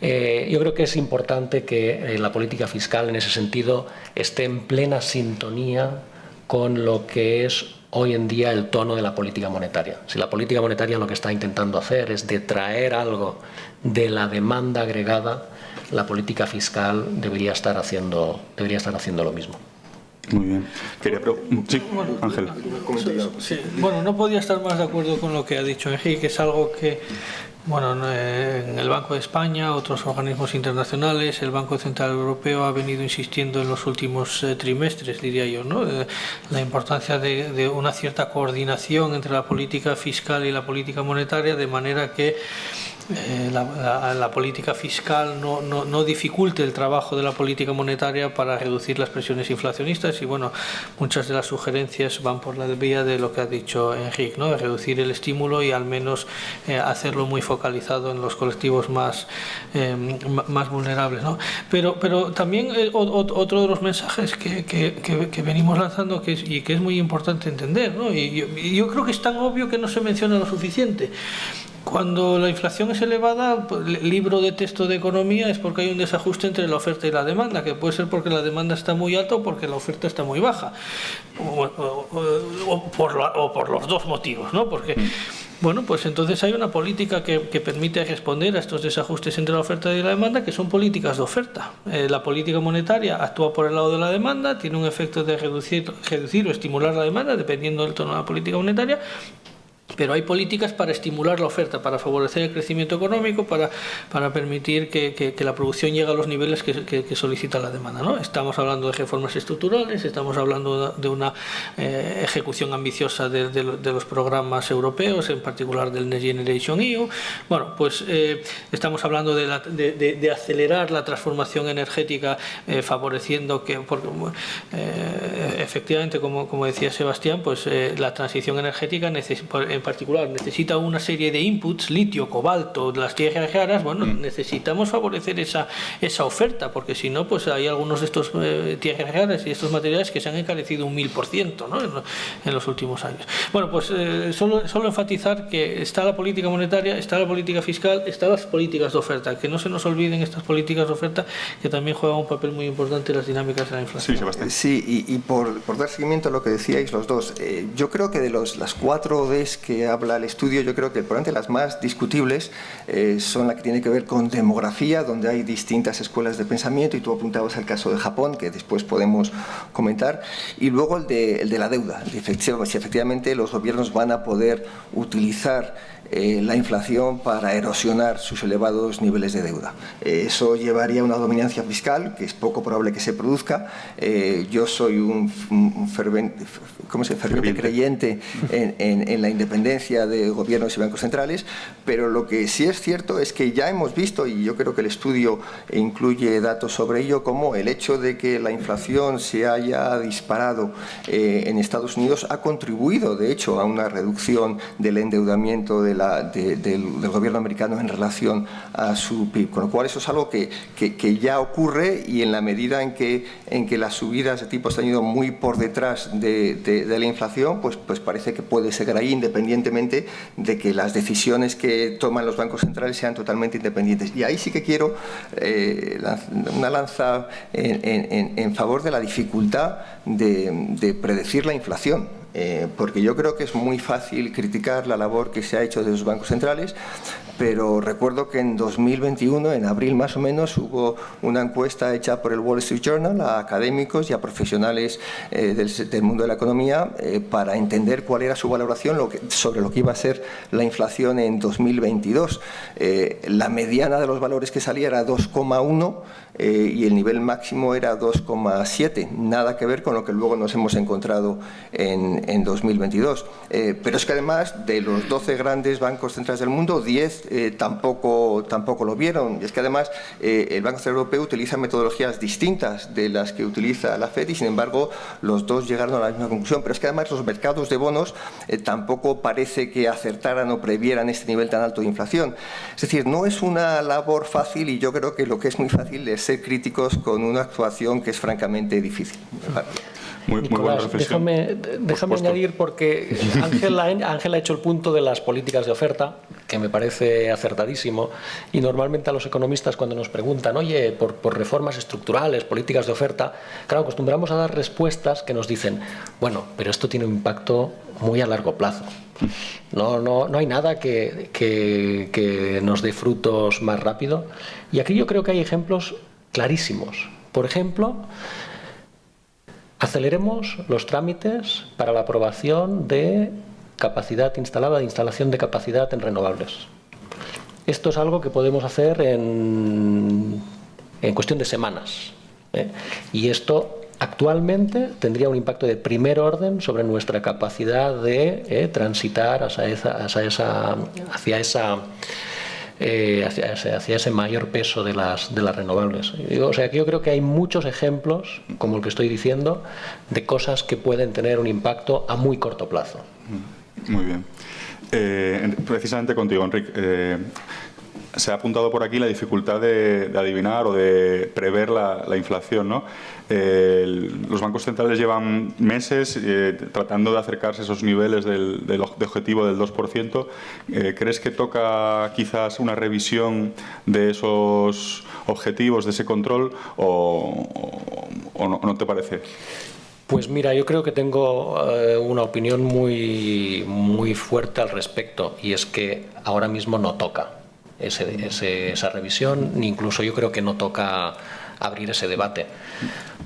Yo creo que es importante que la política fiscal en ese sentido esté en plena sintonía con lo que es hoy en día el tono de la política monetaria. Si la política monetaria lo que está intentando hacer es detraer algo de la demanda agregada, la política fiscal debería estar haciendo lo mismo. Muy bien. Sí, Ángel. Sí. Bueno, no podía estar más de acuerdo con lo que ha dicho Enrique, que es algo que, bueno, en el Banco de España, otros organismos internacionales, el Banco Central Europeo ha venido insistiendo en los últimos trimestres, diría yo, ¿no? La importancia de una cierta coordinación entre la política fiscal y la política monetaria, de manera que la política fiscal no dificulte el trabajo de la política monetaria para reducir las presiones inflacionistas, y bueno, muchas de las sugerencias van por la vía de lo que ha dicho Enrique, ¿no?, de reducir el estímulo y al menos hacerlo muy focalizado en los colectivos más vulnerables, ¿no? Pero también otro de los mensajes que venimos lanzando y que es muy importante entender, ¿no? Y yo creo que es tan obvio que no se menciona lo suficiente. Cuando la inflación es elevada, libro de texto de economía, es porque hay un desajuste entre la oferta y la demanda, que puede ser porque la demanda está muy alta o porque la oferta está muy baja, o por los dos motivos, ¿no? Porque, bueno, pues entonces hay una política que permite responder a estos desajustes entre la oferta y la demanda, que son políticas de oferta. La política monetaria actúa por el lado de la demanda, tiene un efecto de reducir o estimular la demanda, dependiendo del tono de la política monetaria. Pero hay políticas para estimular la oferta, para favorecer el crecimiento económico, para permitir que la producción llegue a los niveles que solicita la demanda, ¿no? Estamos hablando de reformas estructurales, estamos hablando de una ejecución ambiciosa de los programas europeos, en particular del Next Generation EU. Bueno, pues estamos hablando de acelerar la transformación energética, favoreciendo que, porque, efectivamente, como decía Sebastián, pues la transición energética en particular necesita una serie de inputs, litio, cobalto, las tierras raras. Bueno, necesitamos favorecer esa oferta, porque si no, pues hay algunos de estos tierras raras y estos materiales que se han encarecido un 1000%, ¿no?, en los últimos años. Bueno, pues solo enfatizar que está la política monetaria, está la política fiscal, están las políticas de oferta, que no se nos olviden estas políticas de oferta, que también juegan un papel muy importante en las dinámicas de la inflación. Sí, Sebastián. Sí, y por dar seguimiento a lo que decíais los dos, yo creo que de las 4 Ds que habla el estudio, yo creo que probablemente las más discutibles son las que tienen que ver con demografía, donde hay distintas escuelas de pensamiento, y tú apuntabas al caso de Japón, que después podemos comentar, y luego el de la deuda, si efectivamente los gobiernos van a poder utilizar la inflación para erosionar sus elevados niveles de deuda. Eso llevaría a una dominancia fiscal que es poco probable que se produzca. Yo soy un ferviente creyente en la independencia de gobiernos y bancos centrales, pero lo que sí es cierto es que ya hemos visto, y yo creo que el estudio incluye datos sobre ello, como el hecho de que la inflación se haya disparado en Estados Unidos ha contribuido, de hecho, a una reducción del endeudamiento del gobierno americano en relación a su PIB. Con lo cual, eso es algo que ya ocurre, y en la medida en que las subidas de tipos han ido muy por detrás de la inflación, pues parece que puede seguir ahí, independientemente de que las decisiones que toman los bancos centrales sean totalmente independientes. Y ahí sí que quiero una lanza en favor de la dificultad de predecir la inflación. Porque yo creo que es muy fácil criticar la labor que se ha hecho de los bancos centrales, pero recuerdo que en 2021, en abril más o menos, hubo una encuesta hecha por el Wall Street Journal a académicos y a profesionales del mundo de la economía para entender cuál era su valoración sobre lo que iba a ser la inflación en 2022. La mediana de los valores que salía era 2,1 y el nivel máximo era 2,7. Nada que ver con lo que luego nos hemos encontrado en 2022. Pero es que además, de los 12 grandes bancos centrales del mundo, 10 tampoco lo vieron. Y es que además el Banco Central Europeo utiliza metodologías distintas de las que utiliza la FED, y sin embargo los dos llegaron a la misma conclusión. Pero es que además los mercados de bonos tampoco parece que acertaran o previeran este nivel tan alto de inflación. Es decir, no es una labor fácil, y yo creo que lo que es muy fácil es ser críticos con una actuación que es francamente difícil. Muy buena reflexión. Déjame añadir, porque Ángel ha hecho el punto de las políticas de oferta, que me parece acertadísimo, y normalmente a los economistas, cuando nos preguntan, oye, por reformas estructurales, políticas de oferta, claro, acostumbramos a dar respuestas que nos dicen, bueno, pero esto tiene un impacto muy a largo plazo. No hay nada que nos dé frutos más rápido. Y aquí yo creo que hay ejemplos clarísimos. Por ejemplo, aceleremos los trámites para la aprobación de capacidad instalada, de instalación de capacidad en renovables. Esto es algo que podemos hacer en cuestión de semanas, y esto actualmente tendría un impacto de primer orden sobre nuestra capacidad de transitar hacia ese mayor peso de las renovables. O sea, que yo creo que hay muchos ejemplos, como el que estoy diciendo, de cosas que pueden tener un impacto a muy corto plazo. Muy bien. Precisamente contigo, Enrique. Se ha apuntado por aquí la dificultad de adivinar o de prever la inflación, ¿no? Los bancos centrales llevan meses tratando de acercarse a esos niveles de objetivo del 2%. ¿Crees que toca quizás una revisión de esos objetivos, de ese control, o no te parece? Pues mira, yo creo que tengo una opinión muy fuerte al respecto, y es que ahora mismo no toca esa revisión, ni incluso yo creo que no toca abrir ese debate,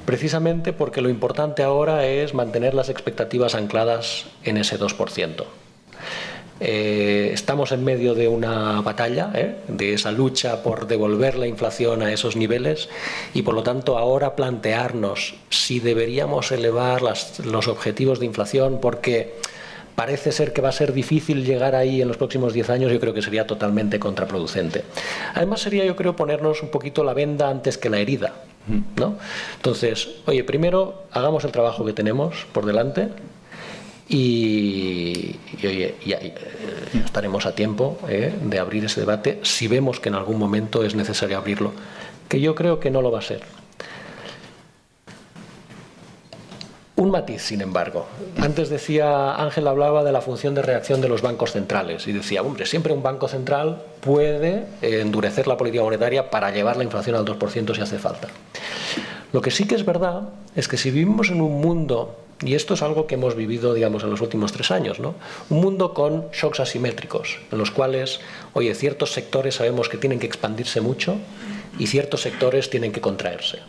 precisamente porque lo importante ahora es mantener las expectativas ancladas en ese 2%. Estamos en medio de una batalla, de esa lucha por devolver la inflación a esos niveles, y por lo tanto ahora plantearnos si deberíamos elevar los objetivos de inflación, porque parece ser que va a ser difícil llegar ahí en los próximos 10 años, yo creo que sería totalmente contraproducente. Además sería, yo creo, ponernos un poquito la venda antes que la herida, ¿no? Entonces, oye, primero hagamos el trabajo que tenemos por delante, y estaremos a tiempo de abrir ese debate si vemos que en algún momento es necesario abrirlo, que yo creo que no lo va a ser. Un matiz, sin embargo. Antes decía, Ángel hablaba de la función de reacción de los bancos centrales y decía, hombre, siempre un banco central puede endurecer la política monetaria para llevar la inflación al 2% si hace falta. Lo que sí que es verdad es que si vivimos en un mundo, y esto es algo que hemos vivido, digamos, en los últimos 3 años, ¿no? Un mundo con shocks asimétricos, en los cuales, oye, ciertos sectores sabemos que tienen que expandirse mucho y ciertos sectores tienen que contraerse.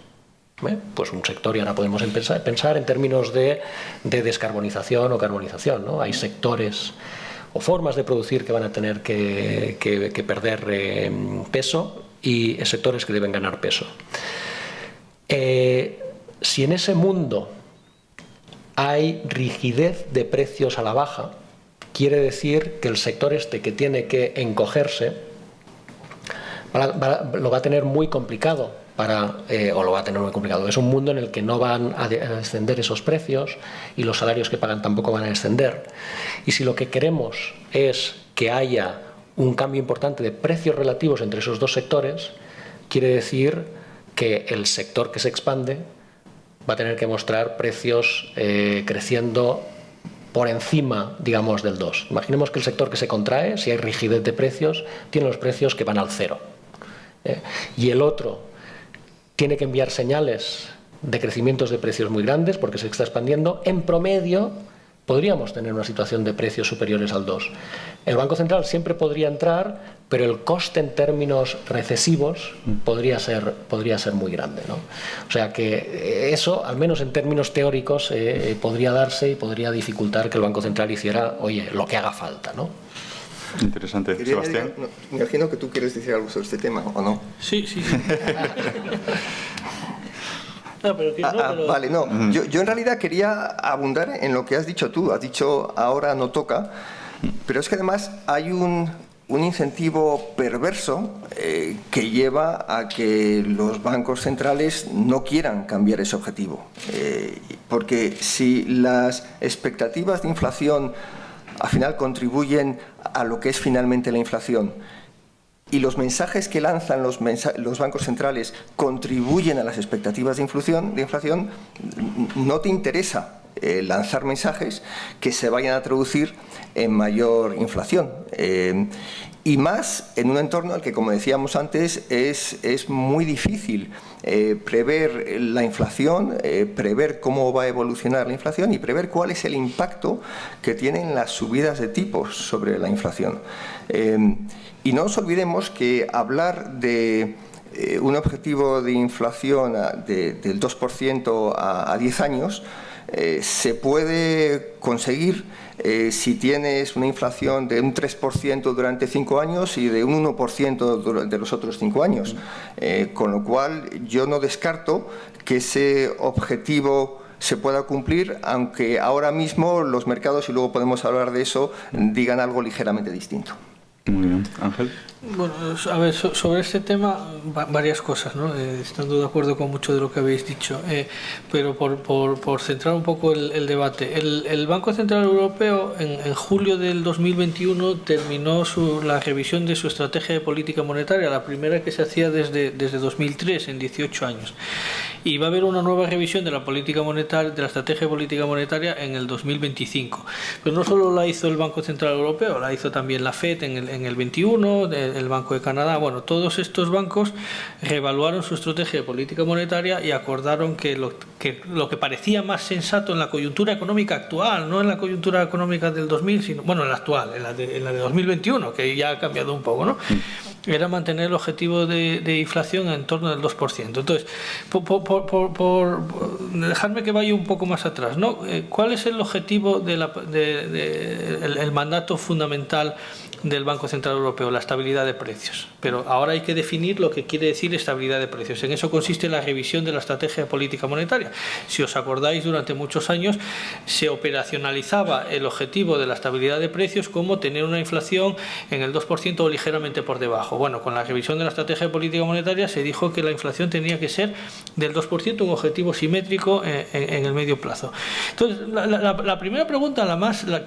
Pues un sector, y ahora podemos pensar en términos de descarbonización o carbonización, ¿no? Hay sectores o formas de producir que van a tener que perder peso y sectores que deben ganar peso. Si en ese mundo hay rigidez de precios a la baja, quiere decir que el sector que tiene que encogerse lo va a tener muy complicado o lo va a tener muy complicado. Es un mundo en el que no van a descender esos precios y los salarios que pagan tampoco van a descender. Y si lo que queremos es que haya un cambio importante de precios relativos entre esos dos sectores, quiere decir que el sector que se expande va a tener que mostrar precios creciendo por encima, digamos, del 2. Imaginemos que el sector que se contrae, si hay rigidez de precios, tiene los precios que van al 0. Y el otro tiene que enviar señales de crecimientos de precios muy grandes porque se está expandiendo. En promedio, podríamos tener una situación de precios superiores al 2. El Banco Central siempre podría entrar, pero el coste en términos recesivos podría ser muy grande, ¿no? O sea que eso, al menos en términos teóricos, podría darse y podría dificultar que el Banco Central hiciera, oye, lo que haga falta, ¿no? Interesante. Sebastián. Me imagino que tú quieres decir algo sobre este tema, ¿o no? Sí. No, pero que no, pero... Vale, no. Yo en realidad quería abundar en lo que has dicho tú. Has dicho ahora no toca, pero es que además hay un incentivo perverso que lleva a que los bancos centrales no quieran cambiar ese objetivo. Porque si las expectativas de inflación al final contribuyen a lo que es finalmente la inflación y los mensajes que lanzan los bancos centrales contribuyen a las expectativas de inflación, no te interesa lanzar mensajes que se vayan a traducir en mayor inflación. Y más en un entorno al que, como decíamos antes, es muy difícil prever la inflación, prever cómo va a evolucionar la inflación y prever cuál es el impacto que tienen las subidas de tipos sobre la inflación. Y no nos olvidemos que hablar de un objetivo de inflación del 2% a 10 años se puede conseguir si tienes una inflación de un 3% durante 5 años y de un 1% durante los otros 5 años. Con lo cual yo no descarto que ese objetivo se pueda cumplir, aunque ahora mismo los mercados, y luego podemos hablar de eso, digan algo ligeramente distinto. Muy bien. Ángel. Bueno, a ver, sobre este tema varias cosas, ¿no? Estando de acuerdo con mucho de lo que habéis dicho, pero por centrar un poco el debate. El Banco Central Europeo en julio del 2021 terminó la revisión de su estrategia de política monetaria, la primera que se hacía desde 2003, en 18 años. Y va a haber una nueva revisión de la política monetaria, de la estrategia de política monetaria en el 2025. Pero no solo la hizo el Banco Central Europeo, la hizo también la FED en el 21, el Banco de Canadá. Bueno, todos estos bancos reevaluaron su estrategia de política monetaria y acordaron que lo que parecía más sensato en la coyuntura económica actual, no en la coyuntura económica del 2000, sino, bueno, en la actual, en la de 2021, que ya ha cambiado un poco, ¿no? Era mantener el objetivo de inflación en torno del 2%. Entonces, por dejarme que vaya un poco más atrás, ¿no? ¿Cuál es el objetivo el mandato fundamental del Banco Central Europeo? La estabilidad de precios. Pero ahora hay que definir lo que quiere decir estabilidad de precios. En eso consiste la revisión de la estrategia de política monetaria. Si os acordáis, durante muchos años se operacionalizaba el objetivo de la estabilidad de precios como tener una inflación en el 2% o ligeramente por debajo. Bueno, con la revisión de la estrategia de política monetaria se dijo que la inflación tenía que ser del 2%, un objetivo simétrico en el medio plazo. Entonces, la primera pregunta,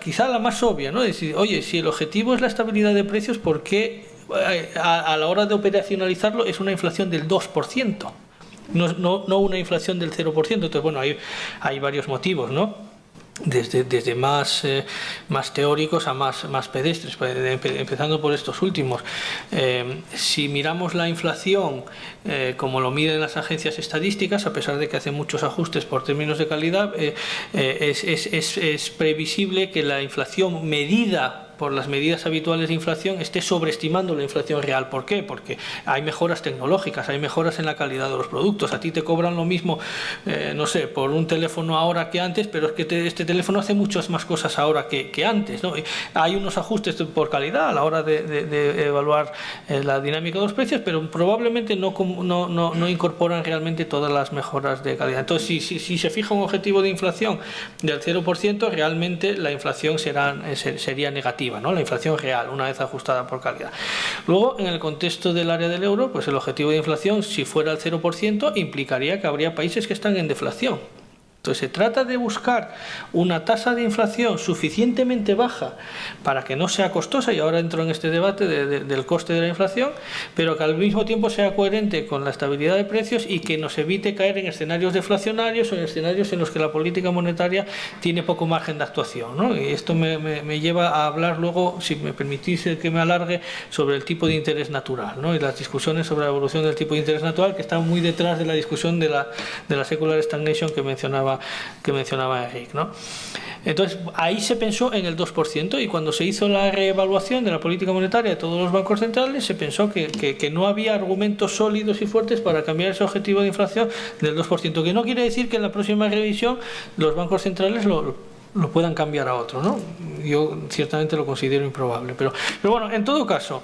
quizá la más obvia, ¿no? Es decir, oye, si el objetivo es la estabilidad de precios, ¿por qué a la hora de operacionalizarlo es una inflación del 2%? No una inflación del 0%. Entonces, bueno, hay varios motivos, ¿no? Desde más teóricos a más pedestres, empezando por estos últimos. Si miramos la inflación como lo miden las agencias estadísticas, a pesar de que hacen muchos ajustes por términos de calidad, es previsible que la inflación medida por las medidas habituales de inflación, esté sobreestimando la inflación real. ¿Por qué? Porque hay mejoras tecnológicas, hay mejoras en la calidad de los productos. A ti te cobran lo mismo, no sé, por un teléfono ahora que antes, pero es que este teléfono hace muchas más cosas ahora que antes, ¿no? Hay unos ajustes por calidad a la hora de evaluar la dinámica de los precios, pero probablemente no incorporan realmente todas las mejoras de calidad. Entonces, si se fija un objetivo de inflación del 0%, realmente la inflación sería negativa, ¿no? La inflación real, una vez ajustada por calidad. Luego, en el contexto del área del euro, pues el objetivo de inflación, si fuera el 0%, implicaría que habría países que están en deflación. Entonces se trata de buscar una tasa de inflación suficientemente baja para que no sea costosa, y ahora entro en este debate del coste de la inflación, pero que al mismo tiempo sea coherente con la estabilidad de precios y que nos evite caer en escenarios deflacionarios o en escenarios en los que la política monetaria tiene poco margen de actuación, ¿no? Y esto me lleva a hablar luego, si me permitís que me alargue, sobre el tipo de interés natural, ¿no? Y las discusiones sobre la evolución del tipo de interés natural, que están muy detrás de la discusión de la secular stagnation que mencionaba Enrique, ¿no? Entonces, ahí se pensó en el 2%, y cuando se hizo la reevaluación de la política monetaria de todos los bancos centrales, se pensó que no había argumentos sólidos y fuertes para cambiar ese objetivo de inflación del 2%, que no quiere decir que en la próxima revisión los bancos centrales lo puedan cambiar a otro, ¿no? Yo ciertamente lo considero improbable, pero bueno, en todo caso,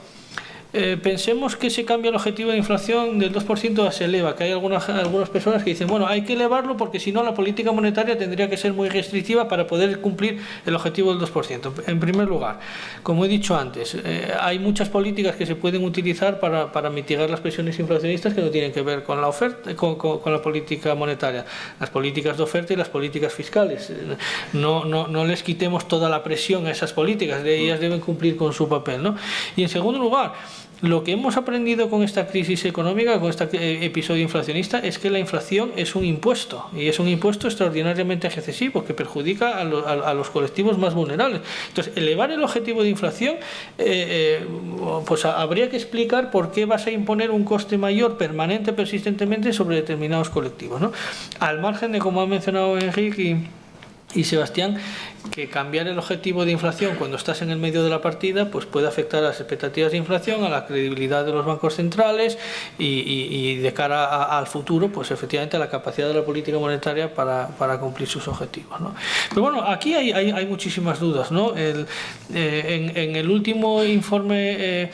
pensemos que se cambia el objetivo de inflación del 2%, se eleva, que hay algunas personas que dicen, bueno, hay que elevarlo porque si no la política monetaria tendría que ser muy restrictiva para poder cumplir el objetivo del 2%. En primer lugar, como he dicho antes, hay muchas políticas que se pueden utilizar para mitigar las presiones inflacionistas que no tienen que ver con la oferta, con la política monetaria, las políticas de oferta y las políticas fiscales. No les quitemos toda la presión a esas políticas, ellas deben cumplir con su papel, ¿no? Y en segundo lugar, lo que hemos aprendido con esta crisis económica, con este episodio inflacionista, es que la inflación es un impuesto, y es un impuesto extraordinariamente excesivo que perjudica a los colectivos más vulnerables. Entonces, elevar el objetivo de inflación, pues habría que explicar por qué vas a imponer un coste mayor permanente, persistentemente, sobre determinados colectivos, ¿no? Al margen de, como ha mencionado Enrique y Sebastián, que cambiar el objetivo de inflación cuando estás en el medio de la partida pues puede afectar a las expectativas de inflación, a la credibilidad de los bancos centrales y de cara al futuro, pues efectivamente a la capacidad de la política monetaria para cumplir sus objetivos, ¿no? Pero bueno, aquí hay muchísimas dudas, ¿no? En el último informe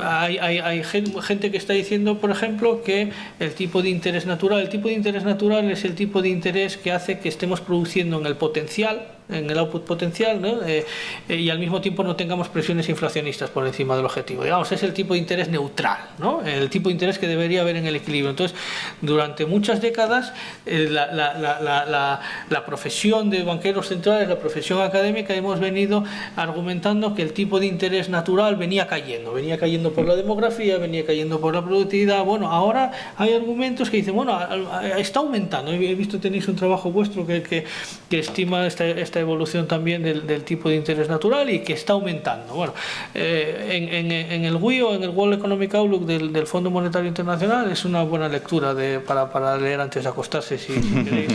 hay gente que está diciendo, por ejemplo, que el tipo de interés natural es el tipo de interés que hace que estemos produciendo en el potencial, en el output potencial, ¿no? Y al mismo tiempo no tengamos presiones inflacionistas por encima del objetivo. Digamos, es el tipo de interés neutral, ¿no? El tipo de interés que debería haber en el equilibrio. Entonces, durante muchas décadas, la profesión de banqueros centrales, la profesión académica, hemos venido argumentando que el tipo de interés natural venía cayendo por la demografía, venía cayendo por la productividad. Bueno, ahora hay argumentos que dicen, bueno, está aumentando. He visto, tenéis un trabajo vuestro que estima esta evolución también del tipo de interés natural y que está aumentando. Bueno, en el WIO, en el World Economic Outlook del Fondo Monetario Internacional, es una buena lectura para leer antes de acostarse, si queréis.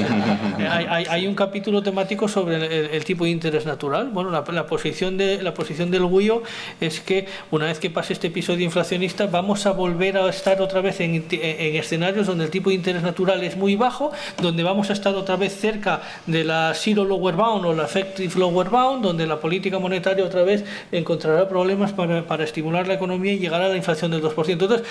Hay un capítulo temático sobre el tipo de interés natural. Bueno, la posición del WIO es que una vez que pase este episodio inflacionista vamos a volver a estar otra vez en escenarios donde el tipo de interés natural es muy bajo, donde vamos a estar otra vez cerca de la Zero Lower Bound o la Effective Lower Bound, donde la política monetaria otra vez encontrará problemas para estimular la economía y llegará a la inflación del 2%. Entonces,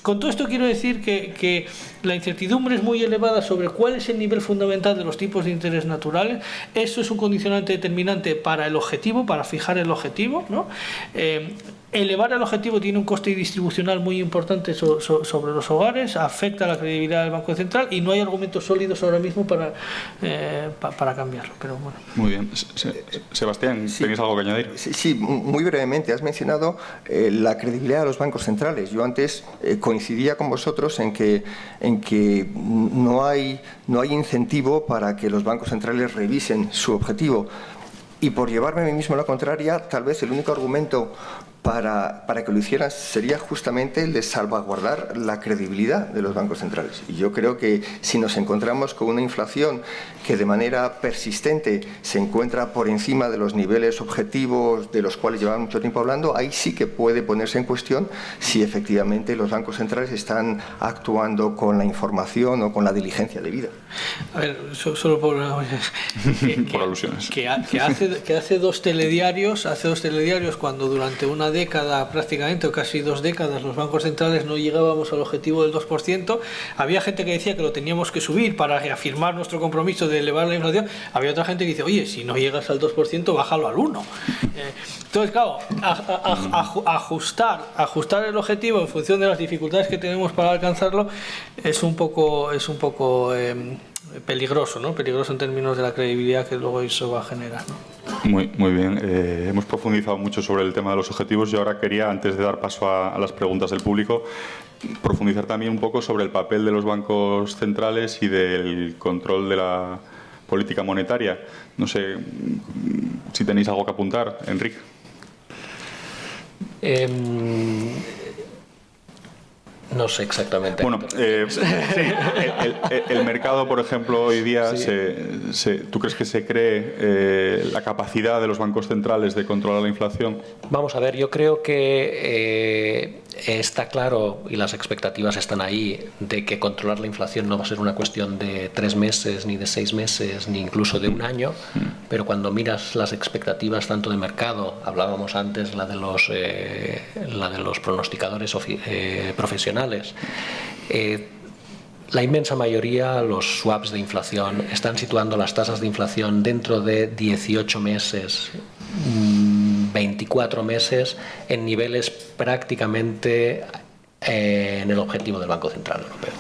con todo esto quiero decir que la incertidumbre es muy elevada sobre cuál es el nivel fundamental de los tipos de interés naturales. Eso es un condicionante determinante para el objetivo, para fijar el objetivo, ¿no? Elevar el objetivo tiene un coste distribucional muy importante sobre los hogares, afecta a la credibilidad del Banco Central y no hay argumentos sólidos ahora mismo para cambiarlo. Pero bueno. Muy bien. Sebastián, Sí. ¿tenéis algo que añadir? Sí, muy brevemente. Has mencionado la credibilidad de los bancos centrales. Yo antes coincidía con vosotros en que no hay incentivo para que los bancos centrales revisen su objetivo. Y por llevarme a mí mismo a la contraria, tal vez el único argumento para que lo hicieran sería justamente el de salvaguardar la credibilidad de los bancos centrales. Y yo creo que si nos encontramos con una inflación que de manera persistente se encuentra por encima de los niveles objetivos de los cuales llevamos mucho tiempo hablando, ahí sí que puede ponerse en cuestión si efectivamente los bancos centrales están actuando con la información o con la diligencia debida. A ver, solo por Por alusiones. Que hace dos telediarios, cuando durante una década prácticamente, o casi 2 décadas, los bancos centrales no llegábamos al objetivo del 2%, había gente que decía que lo teníamos que subir para reafirmar nuestro compromiso de elevar la inflación. Había otra gente que dice, oye, si no llegas al 2%, bájalo al 1%. Entonces, claro, ajustar el objetivo en función de las dificultades que tenemos para alcanzarlo es un poco peligroso, ¿no? Peligroso en términos de la credibilidad que luego eso va a generar, ¿no? Muy bien. Hemos profundizado mucho sobre el tema de los objetivos y ahora quería, antes de dar paso a las preguntas del público, profundizar también un poco sobre el papel de los bancos centrales y del control de la política monetaria. No sé si tenéis algo que apuntar, Enrique. No sé exactamente. Bueno, el mercado, por ejemplo, hoy día, sí. ¿tú crees que se cree la capacidad de los bancos centrales de controlar la inflación? Vamos a ver, yo creo que está claro, y las expectativas están ahí, de que controlar la inflación no va a ser una cuestión de 3 meses, ni de 6 meses, ni incluso de un año, pero cuando miras las expectativas tanto de mercado, hablábamos antes la de los pronosticadores profesionales, la inmensa mayoría, los swaps de inflación, están situando las tasas de inflación dentro de 18 meses, 24 meses, en niveles prácticamente en el objetivo del Banco Central Europeo.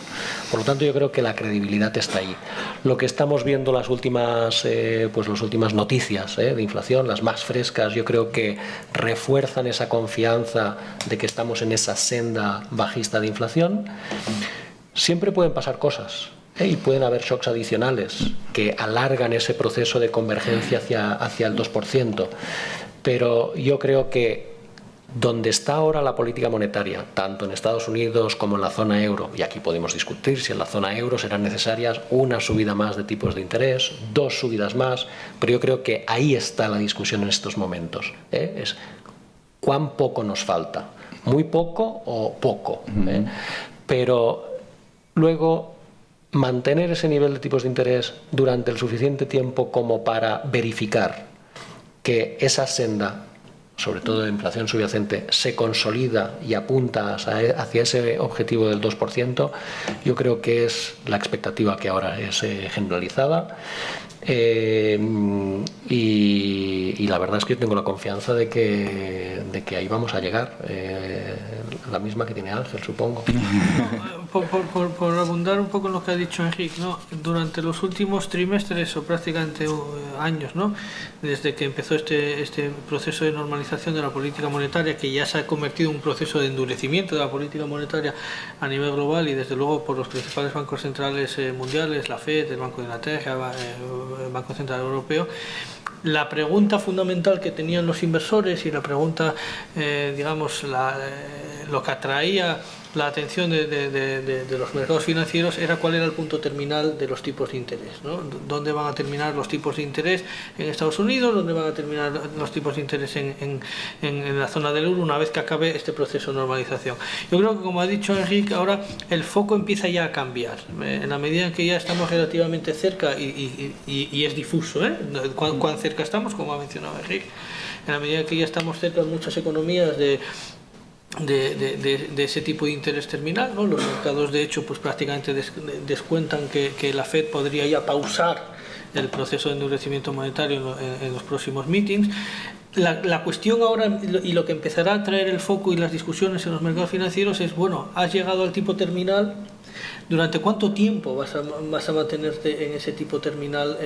Por lo tanto, yo creo que la credibilidad está ahí. Lo que estamos viendo las últimas noticias de inflación, las más frescas, yo creo que refuerzan esa confianza de que estamos en esa senda bajista de inflación. Siempre pueden pasar cosas y pueden haber shocks adicionales que alargan ese proceso de convergencia hacia el 2%. Pero yo creo que donde está ahora la política monetaria, tanto en Estados Unidos como en la zona euro, y aquí podemos discutir si en la zona euro serán necesarias una subida más de tipos de interés, 2 subidas más, pero yo creo que ahí está la discusión en estos momentos. Es cuán poco nos falta, muy poco o poco. Pero luego mantener ese nivel de tipos de interés durante el suficiente tiempo como para verificar que esa senda, sobre todo de inflación subyacente, se consolida y apunta hacia ese objetivo del 2%, yo creo que es la expectativa que ahora es generalizada. Y la verdad es que yo tengo la confianza de que ahí vamos a llegar, la misma que tiene Ángel, supongo. Por abundar un poco en lo que ha dicho Enrique, ¿no? Durante los últimos trimestres o prácticamente años, ¿no? Desde que empezó este proceso de normalización de la política monetaria, que ya se ha convertido en un proceso de endurecimiento de la política monetaria a nivel global y desde luego por los principales bancos centrales mundiales, la FED, el Banco de Inglaterra, el Banco Central Europeo, la pregunta fundamental que tenían los inversores y la pregunta, lo que atraía la atención de los mercados financieros era cuál era el punto terminal de los tipos de interés, ¿no? ¿Dónde van a terminar los tipos de interés en Estados Unidos? ¿Dónde van a terminar los tipos de interés en la zona del euro una vez que acabe este proceso de normalización? Yo creo que, como ha dicho Enrique, ahora el foco empieza ya a cambiar. En la medida en que ya estamos relativamente cerca y es difuso, cuán cerca estamos, como ha mencionado Enrique, en la medida en que ya estamos cerca en muchas economías de ese tipo de interés terminal, ¿no? Los mercados, de hecho, pues prácticamente descuentan que la FED podría ya pausar el proceso de endurecimiento monetario en los próximos meetings. La cuestión ahora, y lo que empezará a traer el foco y las discusiones en los mercados financieros es, bueno, has llegado al tipo terminal, ¿durante cuánto tiempo vas a mantenerte en ese tipo terminal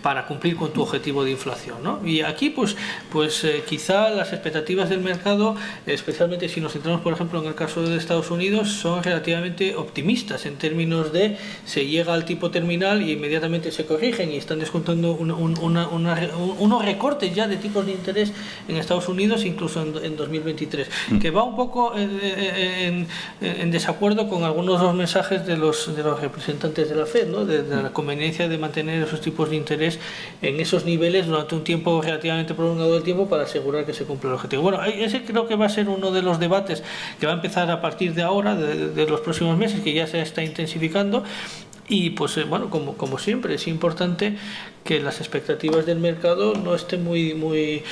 para cumplir con tu objetivo de inflación, ¿no? Y aquí pues quizá las expectativas del mercado, especialmente si nos centramos por ejemplo en el caso de Estados Unidos, son relativamente optimistas en términos de se llega al tipo terminal y inmediatamente se corrigen y están descontando unos recortes ya de tipos de interés en Estados Unidos incluso en 2023, que va un poco en desacuerdo con algunos de los mensajes de los representantes de la FED, ¿no? de la conveniencia de mantener esos tipos de interés en esos niveles durante un tiempo relativamente prolongado del tiempo para asegurar que se cumple el objetivo. Bueno, ese creo que va a ser uno de los debates que va a empezar a partir de ahora, de los próximos meses, que ya se está intensificando. Y pues bueno, como siempre, es importante que las expectativas del mercado no estén muy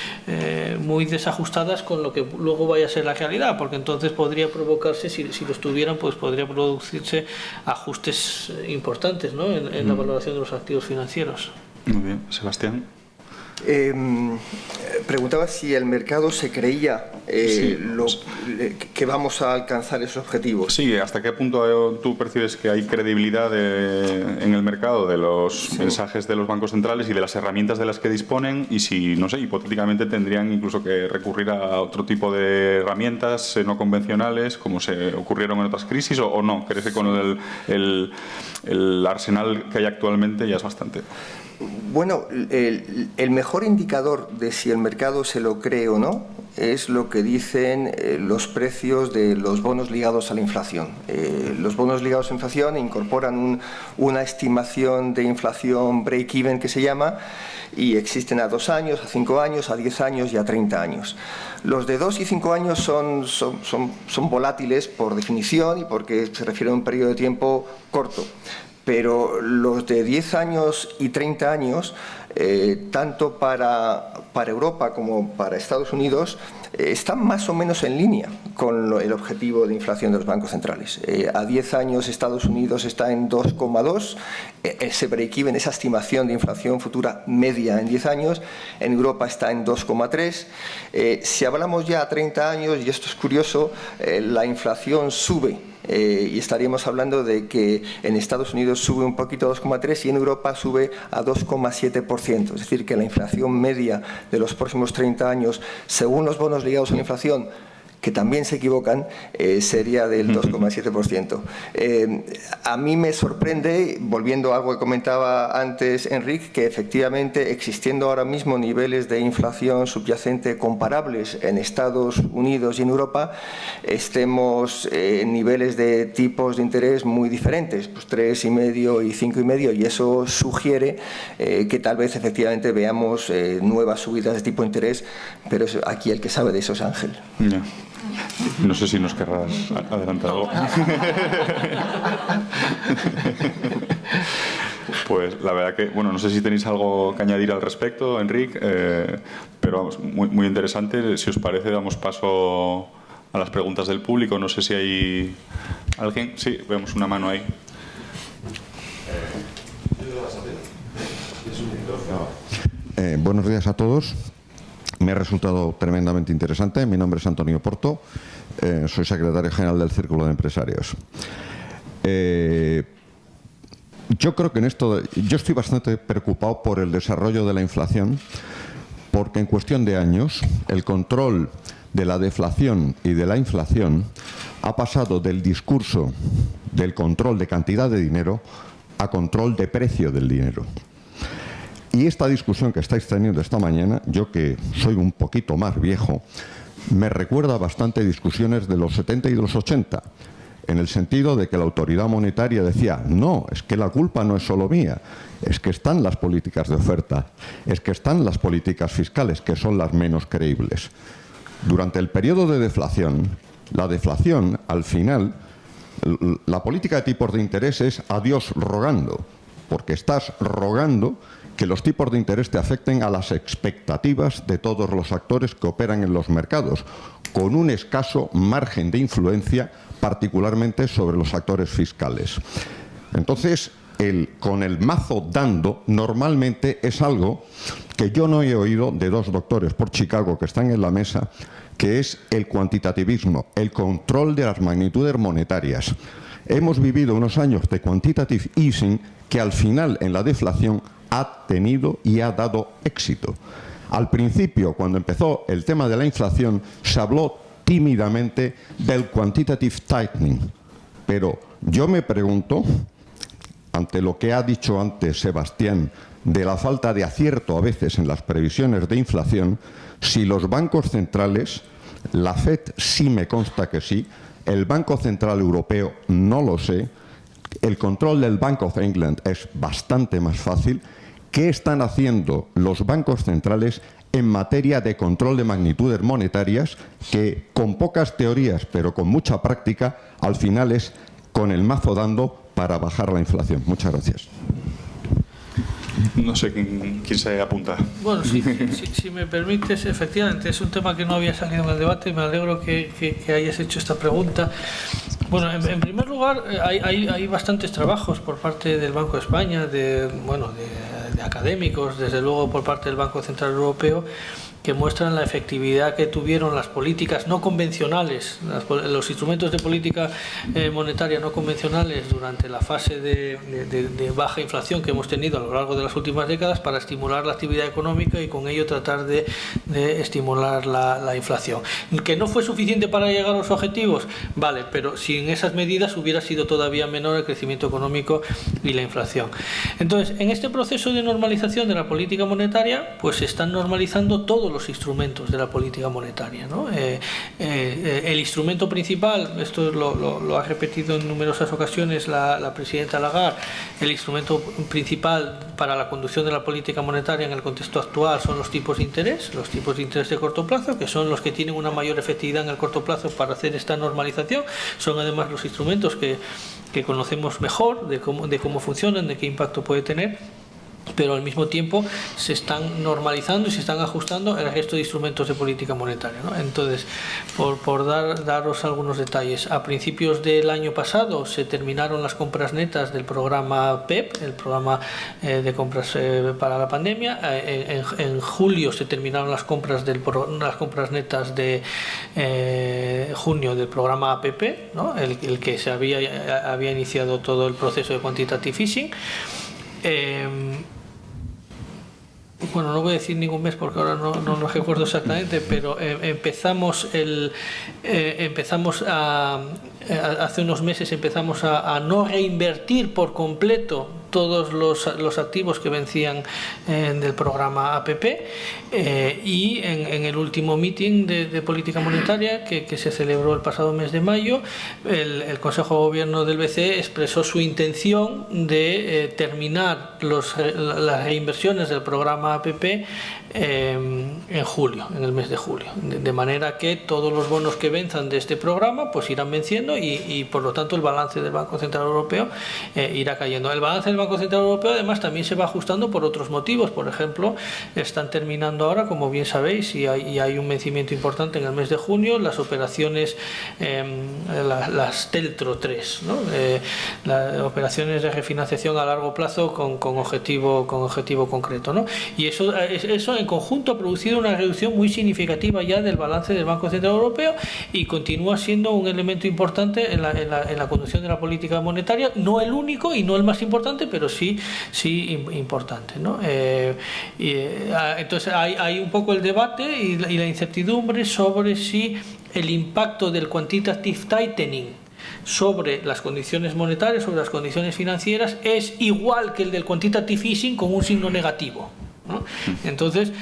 desajustadas con lo que luego vaya a ser la realidad, porque entonces podría provocarse, si lo estuvieran, pues podría producirse ajustes importantes, ¿no? en la valoración de los activos financieros. Muy bien, Sebastián. Preguntaba si el mercado se creía que vamos a alcanzar esos objetivos. Sí, ¿hasta qué punto tú percibes que hay credibilidad en el mercado de los mensajes de los bancos centrales y de las herramientas de las que disponen? Y si, no sé, hipotéticamente tendrían incluso que recurrir a otro tipo de herramientas no convencionales, como se ocurrieron en otras crisis, o no? ¿Crees que con el arsenal que hay actualmente ya es bastante? Bueno, el mejor indicador de si el mercado se lo cree o no es lo que dicen los precios de los bonos ligados a la inflación. Los bonos ligados a la inflación incorporan una estimación de inflación break-even que se llama, y existen a 2 años, a 5 años, a 10 años y a 30 años. Los de 2 y 5 años son volátiles por definición y porque se refiere a un periodo de tiempo corto. Pero los de 10 años y 30 años, tanto para Europa como para Estados Unidos, están más o menos en línea con el objetivo de inflación de los bancos centrales. A 10 años Estados Unidos está en 2,2, ese break-even, esa estimación de inflación futura media en 10 años, en Europa está en 2,3. Si hablamos ya a 30 años, y esto es curioso, la inflación sube. Y estaríamos hablando de que en Estados Unidos sube un poquito a 2,3 y en Europa sube a 2,7%. Es decir, que la inflación media de los próximos 30 años, según los bonos ligados a la inflación, que también se equivocan, sería del 2,7%. A mí me sorprende, volviendo a algo que comentaba antes Enrique, que efectivamente existiendo ahora mismo niveles de inflación subyacente comparables en Estados Unidos y en Europa, estemos en niveles de tipos de interés muy diferentes, pues 3,5 y 5,5, y eso sugiere que tal vez efectivamente veamos nuevas subidas de tipo de interés, pero aquí el que sabe de eso es Ángel. Yeah. No sé si nos querrás adelantar algo. Pues la verdad que, bueno, no sé si tenéis algo que añadir al respecto, Enrique, pero vamos, muy interesante. Si os parece, damos paso a las preguntas del público. No sé si hay alguien. Sí, vemos una mano ahí. Buenos días a todos. Me ha resultado tremendamente interesante. Mi nombre es Antonio Porto, soy secretario general del Círculo de Empresarios. Yo creo que en esto, yo estoy bastante preocupado por el desarrollo de la inflación, porque en cuestión de años el control de la deflación y de la inflación ha pasado del discurso del control de cantidad de dinero a control de precio del dinero. Y esta discusión que estáis teniendo esta mañana, yo que soy un poquito más viejo, me recuerda bastante discusiones de los 70 y de los 80, en el sentido de que la autoridad monetaria decía, no, es que la culpa no es solo mía, es que están las políticas de oferta, es que están las políticas fiscales, que son las menos creíbles. Durante el periodo de deflación, la deflación, al final, la política de tipos de interés es a Dios rogando, porque estás rogando que los tipos de interés te afecten a las expectativas de todos los actores que operan en los mercados, con un escaso margen de influencia, particularmente sobre los actores fiscales. Entonces, con el mazo dando, normalmente es algo que yo no he oído de 2 doctores por Chicago que están en la mesa, que es el cuantitativismo, el control de las magnitudes monetarias. hemos vivido unos años de quantitative easing que al final en la deflación ha tenido y ha dado éxito. Al principio, cuando empezó el tema de la inflación, se habló tímidamente del quantitative tightening, pero yo me pregunto, ante lo que ha dicho antes Sebastián, de la falta de acierto a veces en las previsiones de inflación, si los bancos centrales, la FED sí me consta que sí, el Banco Central Europeo no lo sé, el control del Bank of England es bastante más fácil. ¿Qué están haciendo los bancos centrales en materia de control de magnitudes monetarias que, con pocas teorías pero con mucha práctica, al final es con el mazo dando para bajar la inflación? Muchas gracias. No sé quién se apunta. Bueno, si me permites, efectivamente, es un tema que no había salido en el debate. Me alegro que hayas hecho esta pregunta. Bueno, en primer lugar, hay bastantes trabajos por parte del Banco de España, de académicos, desde luego por parte del Banco Central Europeo, que muestran la efectividad que tuvieron las políticas no convencionales, los instrumentos de política monetaria no convencionales durante la fase de baja inflación que hemos tenido a lo largo de las últimas décadas para estimular la actividad económica y con ello tratar de estimular la inflación. ¿Que no fue suficiente para llegar a los objetivos? Vale, pero sin esas medidas hubiera sido todavía menor el crecimiento económico y la inflación. Entonces, en este proceso de normalización de la política monetaria, pues se están normalizando todos los instrumentos de la política monetaria, ¿no? El instrumento principal, esto lo ha repetido en numerosas ocasiones la presidenta Lagarde, el instrumento principal para la conducción de la política monetaria en el contexto actual son los tipos de interés de corto plazo, que son los que tienen una mayor efectividad en el corto plazo para hacer esta normalización. Son además los instrumentos que conocemos mejor de cómo funcionan, de qué impacto puede tener, pero al mismo tiempo se están normalizando y se están ajustando el resto de instrumentos de política monetaria, ¿no? Entonces, por daros algunos detalles, a principios del año pasado se terminaron las compras netas del programa PEP, el programa de compras para la pandemia. En julio se terminaron las compras netas de junio del programa APP, ¿no? el que se había iniciado todo el proceso de quantitative easing. Bueno, no voy a decir ningún mes porque ahora no lo recuerdo exactamente, pero hace unos meses empezamos a no reinvertir por completo todos los activos que vencían del programa APP, y en el último meeting de política monetaria que se celebró el pasado mes de mayo, el Consejo de Gobierno del BCE expresó su intención de terminar las reinversiones del programa APP en julio, en el mes de julio, de manera que todos los bonos que venzan de este programa pues irán venciendo y por lo tanto el balance del Banco Central Europeo irá cayendo. El balance del Banco Central Europeo además también se va ajustando por otros motivos. Por ejemplo, están terminando ahora, como bien sabéis, y hay un vencimiento importante en el mes de junio, las operaciones, las Teltro 3, ¿no? Las operaciones de refinanciación a largo plazo con objetivo concreto, ¿no? Y eso en conjunto ha producido una reducción muy significativa ya del balance del Banco Central Europeo y continúa siendo un elemento importante en la conducción de la política monetaria, no el único y no el más importante, pero sí importante, ¿no? Entonces hay un poco el debate y la incertidumbre sobre si el impacto del quantitative tightening sobre las condiciones monetarias, sobre las condiciones financieras, es igual que el del quantitative easing con un signo negativo, ¿no? Entonces,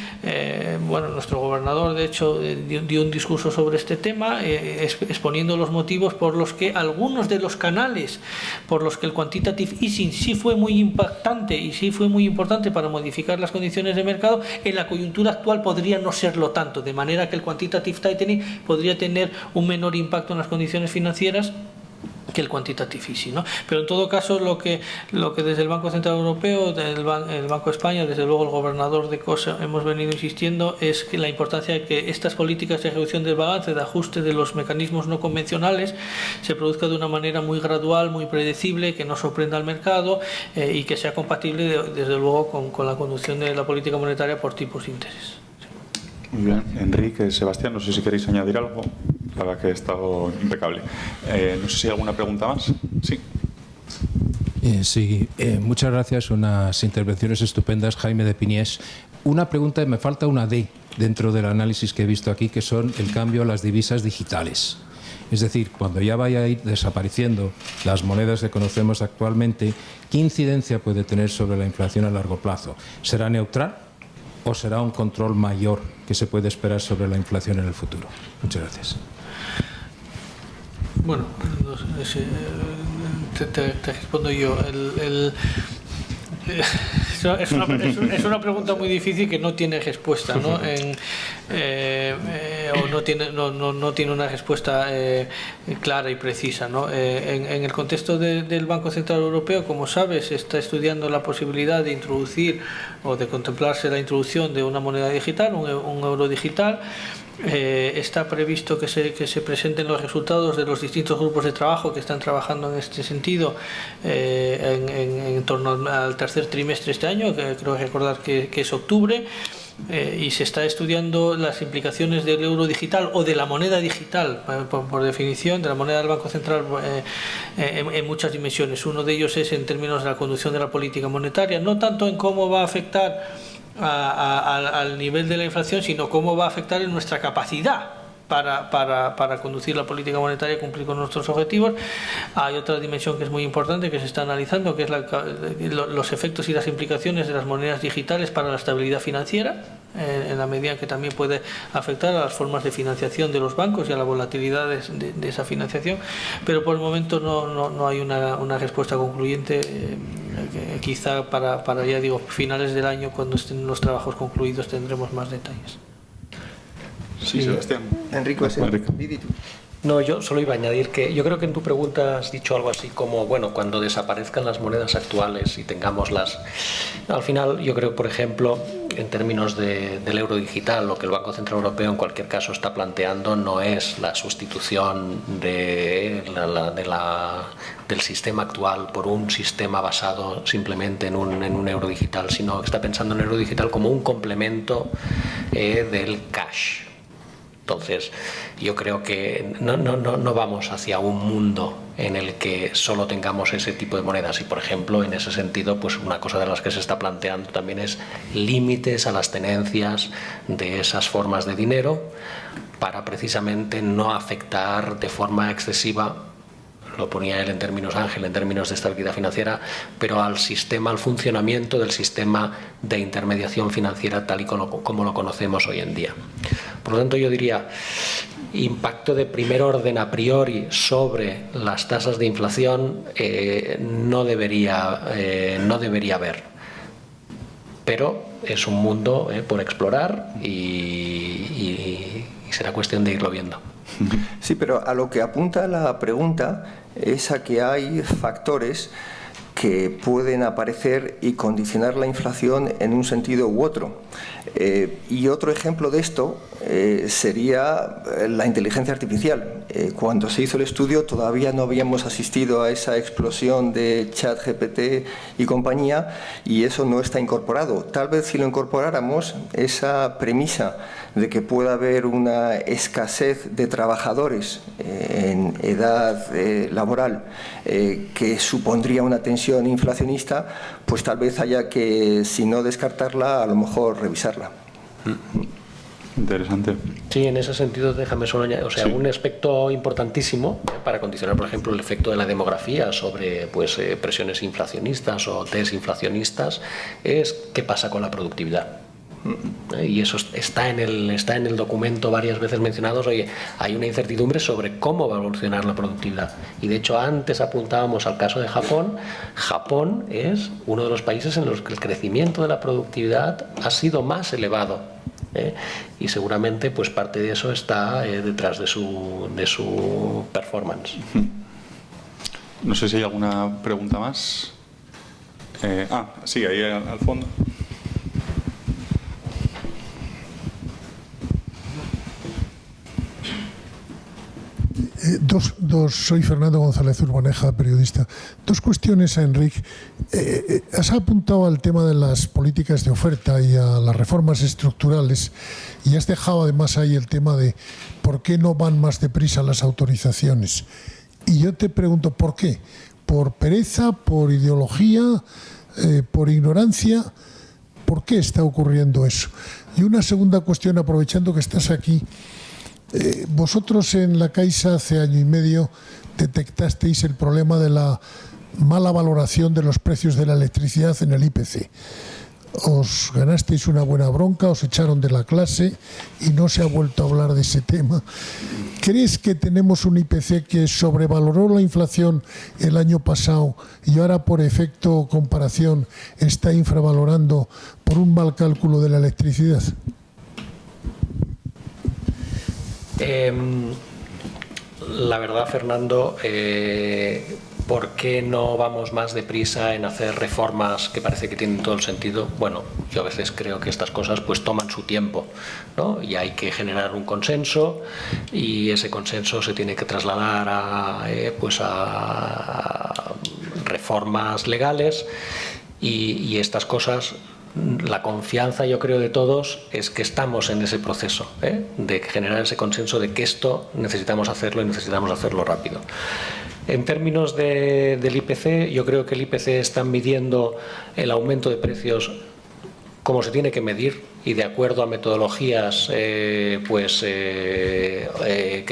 bueno, nuestro gobernador de hecho dio un discurso sobre este tema, exponiendo los motivos por los que algunos de los canales por los que el quantitative easing sí fue muy impactante y sí fue muy importante para modificar las condiciones de mercado, en la coyuntura actual podría no serlo tanto, de manera que el quantitative tightening podría tener un menor impacto en las condiciones financieras que el quantitative easing, ¿no? Pero en todo caso lo que desde el Banco Central Europeo, el Banco de España, desde luego el gobernador de COSA, hemos venido insistiendo es que la importancia de que estas políticas de reducción del balance, de ajuste de los mecanismos no convencionales, se produzca de una manera muy gradual, muy predecible, que no sorprenda al mercado y que sea compatible desde luego con la conducción de la política monetaria por tipos de interés. Muy bien. Enrique, Sebastián, no sé si queréis añadir algo. La verdad que ha estado impecable. No sé si hay alguna pregunta más. Sí. Sí, muchas gracias. Unas intervenciones estupendas, Jaime de Piniés. Una pregunta, me falta una D dentro del análisis que he visto aquí, que son el cambio a las divisas digitales. Es decir, cuando ya vaya a ir desapareciendo las monedas que conocemos actualmente, ¿qué incidencia puede tener sobre la inflación a largo plazo? ¿Será neutral o será un control mayor que se puede esperar sobre la inflación en el futuro? Muchas gracias. Bueno, no sé, te respondo yo. Es una pregunta muy difícil que no tiene respuesta, ¿no? O no tiene una respuesta clara y precisa, ¿no? En el contexto del Banco Central Europeo, como sabes, se está estudiando la posibilidad de introducir o de contemplarse la introducción de una moneda digital, un euro digital. Está previsto que se presenten los resultados de los distintos grupos de trabajo que están trabajando en este sentido en torno al tercer trimestre de este año, que creo recordar que es octubre, y se está estudiando las implicaciones del euro digital o de la moneda digital, por definición, de la moneda del Banco Central en muchas dimensiones. Uno de ellos es en términos de la conducción de la política monetaria, no tanto en cómo va a afectar al nivel de la inflación, sino cómo va a afectar en nuestra capacidad para conducir la política monetaria y cumplir con nuestros objetivos. Hay otra dimensión que es muy importante que se está analizando, que es los efectos y las implicaciones de las monedas digitales para la estabilidad financiera, en la medida que también puede afectar a las formas de financiación de los bancos y a la volatilidad de esa financiación, pero por el momento no hay una respuesta concluyente. Quizá para ya digo finales del año, cuando estén los trabajos concluidos, tendremos más detalles. Sí, Sebastián. Enrico, No, yo solo iba a añadir que yo creo que en tu pregunta has dicho algo así como, bueno, cuando desaparezcan las monedas actuales y tengamos las... Al final, yo creo, por ejemplo, en términos del euro digital, lo que el Banco Central Europeo en cualquier caso está planteando no es la sustitución del sistema actual por un sistema basado simplemente en un euro digital, sino que está pensando en el euro digital como un complemento del cash. Entonces, yo creo que no vamos hacia un mundo en el que solo tengamos ese tipo de monedas. Y, por ejemplo, en ese sentido, pues una cosa de las que se está planteando también es límites a las tenencias de esas formas de dinero para precisamente no afectar de forma excesiva, lo ponía él en términos Ángel, en términos de estabilidad financiera, pero al sistema, al funcionamiento del sistema de intermediación financiera tal y como lo conocemos hoy en día. Por lo tanto, yo diría, impacto de primer orden a priori sobre las tasas de inflación no debería haber. Pero es un mundo por explorar y será cuestión de irlo viendo. Sí, pero a lo que apunta la pregunta es a que hay factores que pueden aparecer y condicionar la inflación en un sentido u otro. Y otro ejemplo de esto sería la inteligencia artificial. Cuando se hizo el estudio todavía no habíamos asistido a esa explosión de ChatGPT y compañía, y eso no está incorporado. Tal vez si lo incorporáramos, esa premisa de que pueda haber una escasez de trabajadores en edad laboral que supondría una tensión inflacionista, pues tal vez haya que, si no descartarla, a lo mejor revisarla. Interesante. Sí, en ese sentido, déjame solo añadir, Sí. un aspecto importantísimo para condicionar, por ejemplo, el efecto de la demografía sobre presiones inflacionistas o desinflacionistas es qué pasa con la productividad. Y eso está en el documento varias veces mencionados. Oye, hay una incertidumbre sobre cómo va a evolucionar la productividad. Y de hecho, antes apuntábamos al caso de Japón. Japón es uno de los países en los que el crecimiento de la productividad ha sido más elevado. Y seguramente pues parte de eso está detrás de su performance. No sé si hay alguna pregunta más. Sí, ahí al fondo. Soy Fernando González Urbaneja, periodista. Dos cuestiones a Enrique. Has apuntado al tema de las políticas de oferta y a las reformas estructurales y has dejado además ahí el tema de por qué no van más deprisa las autorizaciones. Y yo te pregunto, ¿por qué? ¿Por pereza, por ideología, por ignorancia? ¿Por qué está ocurriendo eso? Y una segunda cuestión, aprovechando que estás aquí. Vosotros en la Caixa hace año y medio detectasteis el problema de la mala valoración de los precios de la electricidad en el IPC. Os ganasteis una buena bronca, os echaron de la clase y no se ha vuelto a hablar de ese tema. ¿Crees que tenemos un IPC que sobrevaloró la inflación el año pasado y ahora por efecto comparación está infravalorando por un mal cálculo de la electricidad? La verdad, Fernando, ¿por qué no vamos más deprisa en hacer reformas que parece que tienen todo el sentido? Bueno, yo a veces creo que estas cosas pues toman su tiempo, ¿no? Y hay que generar un consenso y ese consenso se tiene que trasladar a reformas legales y estas cosas. La confianza, yo creo, de todos es que estamos en ese proceso, de generar ese consenso de que esto necesitamos hacerlo y necesitamos hacerlo rápido. En términos del IPC, yo creo que el IPC está midiendo el aumento de precios como se tiene que medir y de acuerdo a metodologías que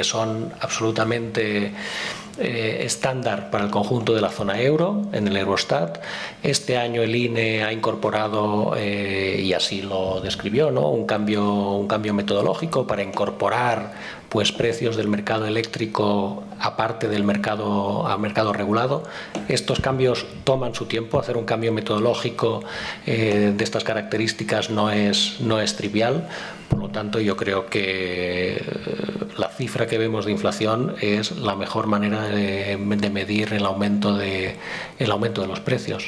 son absolutamente estándar para el conjunto de la zona euro en el Eurostat. Este año el INE ha incorporado, y así lo describió, ¿no?, un cambio metodológico para incorporar pues precios del mercado eléctrico aparte del mercado regulado. Estos cambios toman su tiempo. Hacer un cambio metodológico de estas características no es trivial. Por lo tanto, yo creo que la cifra que vemos de inflación es la mejor manera de medir el aumento de los precios.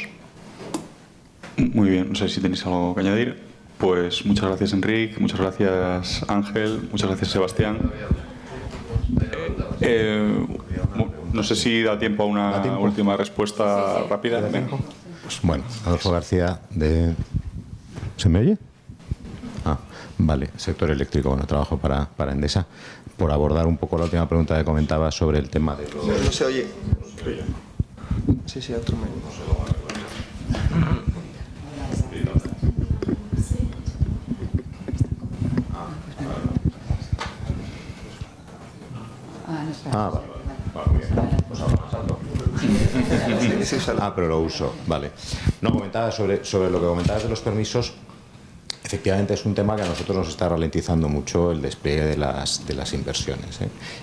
Muy bien, no sé si tenéis algo que añadir. Pues muchas gracias, Enrique, muchas gracias, Ángel, muchas gracias, Sebastián. No sé si da tiempo a una última respuesta rápida. Pues bueno, Adolfo García de... ¿Se me oye? Vale, sector eléctrico, bueno, trabajo para Endesa. Por abordar un poco la última pregunta que comentaba sobre el tema de los... No se oye. Sí, otro medio. Vale. Pero lo uso, vale. No, comentaba sobre lo que comentabas de los permisos. Efectivamente es un tema que a nosotros nos está ralentizando mucho el despliegue de las inversiones,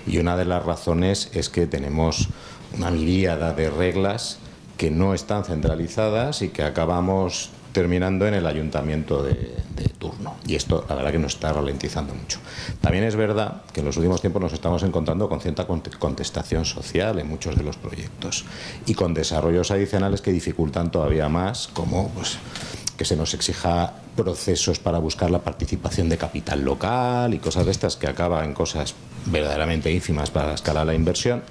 Y una de las razones es que tenemos una miríada de reglas que no están centralizadas y que acabamos terminando en el ayuntamiento de turno. Y esto, la verdad, que nos está ralentizando mucho. También es verdad que en los últimos tiempos nos estamos encontrando con cierta contestación social en muchos de los proyectos y con desarrollos adicionales que dificultan todavía más, como pues, que se nos exija procesos para buscar la participación de capital local y cosas de estas que acaban en cosas verdaderamente ínfimas para la escala de la inversión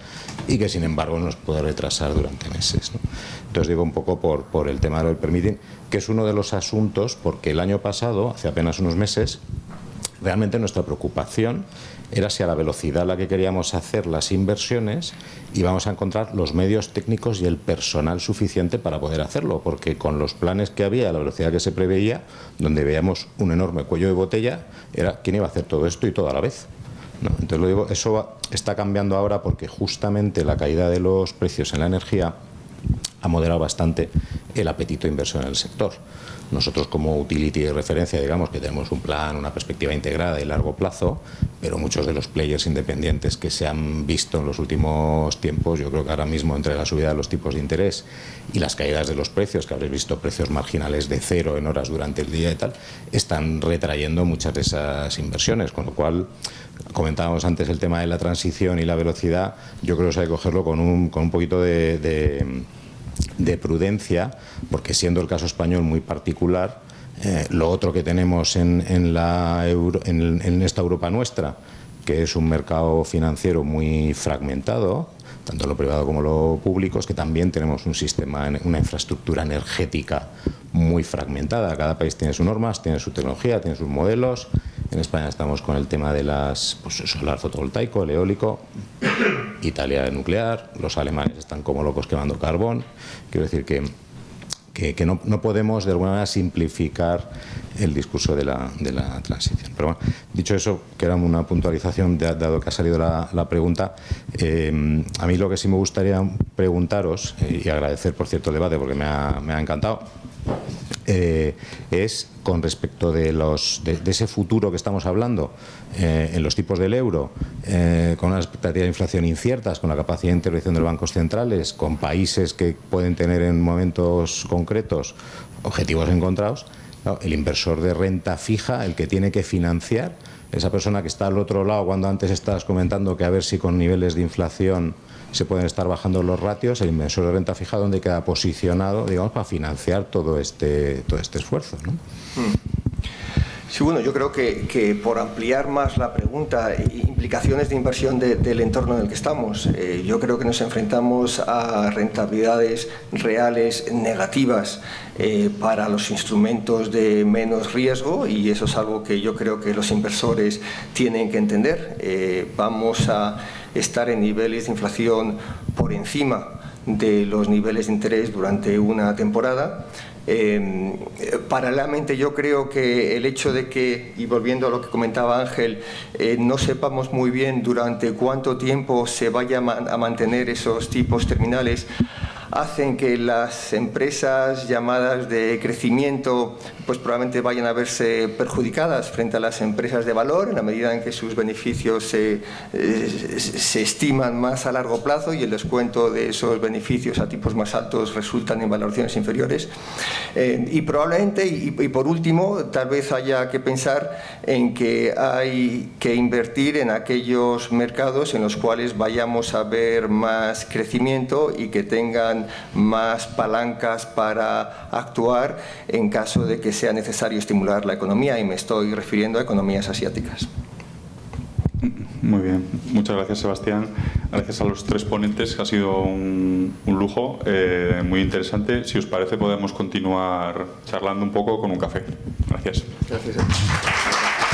y que sin embargo nos puede retrasar durante meses, ¿no? Entonces digo un poco por el tema del permitting, que es uno de los asuntos, porque el año pasado, hace apenas unos meses, realmente nuestra preocupación era si a la velocidad a la que queríamos hacer las inversiones íbamos a encontrar los medios técnicos y el personal suficiente para poder hacerlo, porque con los planes que había, a la velocidad que se preveía, donde veíamos un enorme cuello de botella, era quién iba a hacer todo esto y todo a la vez, ¿no? Entonces lo digo, eso está cambiando ahora porque justamente la caída de los precios en la energía ha moderado bastante el apetito de inversión en el sector. Nosotros como utility de referencia, digamos que tenemos un plan, una perspectiva integrada y largo plazo, pero muchos de los players independientes que se han visto en los últimos tiempos, yo creo que ahora mismo entre la subida de los tipos de interés y las caídas de los precios, que habréis visto precios marginales de cero en horas durante el día y tal, están retrayendo muchas de esas inversiones, con lo cual comentábamos antes el tema de la transición y la velocidad. Yo creo que hay que cogerlo con un poquito de prudencia, porque siendo el caso español muy particular, lo otro que tenemos en esta Europa nuestra, que es un mercado financiero muy fragmentado, tanto lo privado como lo público, es que también tenemos un sistema, una infraestructura energética muy fragmentada. Cada país tiene sus normas, tiene su tecnología, tiene sus modelos. En España estamos con el tema de las solar fotovoltaico, el eólico, Italia nuclear, los alemanes están como locos quemando carbón. Quiero decir que no podemos de alguna manera simplificar el discurso de la transición. Pero bueno, dicho eso, que era una puntualización, dado que ha salido la pregunta, a mí lo que sí me gustaría preguntaros, y agradecer por cierto el debate porque me ha encantado, es con respecto de ese futuro que estamos hablando en los tipos del euro, con unas expectativas de inflación inciertas, con la capacidad de intervención de los bancos centrales, con países que pueden tener en momentos concretos objetivos encontrados. Claro, el inversor de renta fija, el que tiene que financiar, esa persona que está al otro lado, cuando antes estabas comentando que a ver si con niveles de inflación se pueden estar bajando los ratios, el inversor de renta fija, ¿dónde queda posicionado, digamos, para financiar todo este esfuerzo, ¿no? Sí, bueno, yo creo que por ampliar más la pregunta, implicaciones de inversión del entorno en el que estamos, yo creo que nos enfrentamos a rentabilidades reales negativas para los instrumentos de menos riesgo, y eso es algo que yo creo que los inversores tienen que entender. Vamos a estar en niveles de inflación por encima de los niveles de interés durante una temporada. Paralelamente, yo creo que el hecho de que, y volviendo a lo que comentaba Ángel, no sepamos muy bien durante cuánto tiempo se vaya a mantener esos tipos terminales, hacen que las empresas llamadas de crecimiento pues probablemente vayan a verse perjudicadas frente a las empresas de valor, en la medida en que sus beneficios se estiman más a largo plazo y el descuento de esos beneficios a tipos más altos resultan en valoraciones inferiores. Y probablemente, y por último, tal vez haya que pensar en que hay que invertir en aquellos mercados en los cuales vayamos a ver más crecimiento y que tengan más palancas para actuar en caso de que sea necesario estimular la economía, y me estoy refiriendo a economías asiáticas. Muy bien, muchas gracias, Sebastián. Gracias a los tres ponentes, ha sido un lujo, muy interesante. Si os parece, podemos continuar charlando un poco con un café. Gracias. Gracias.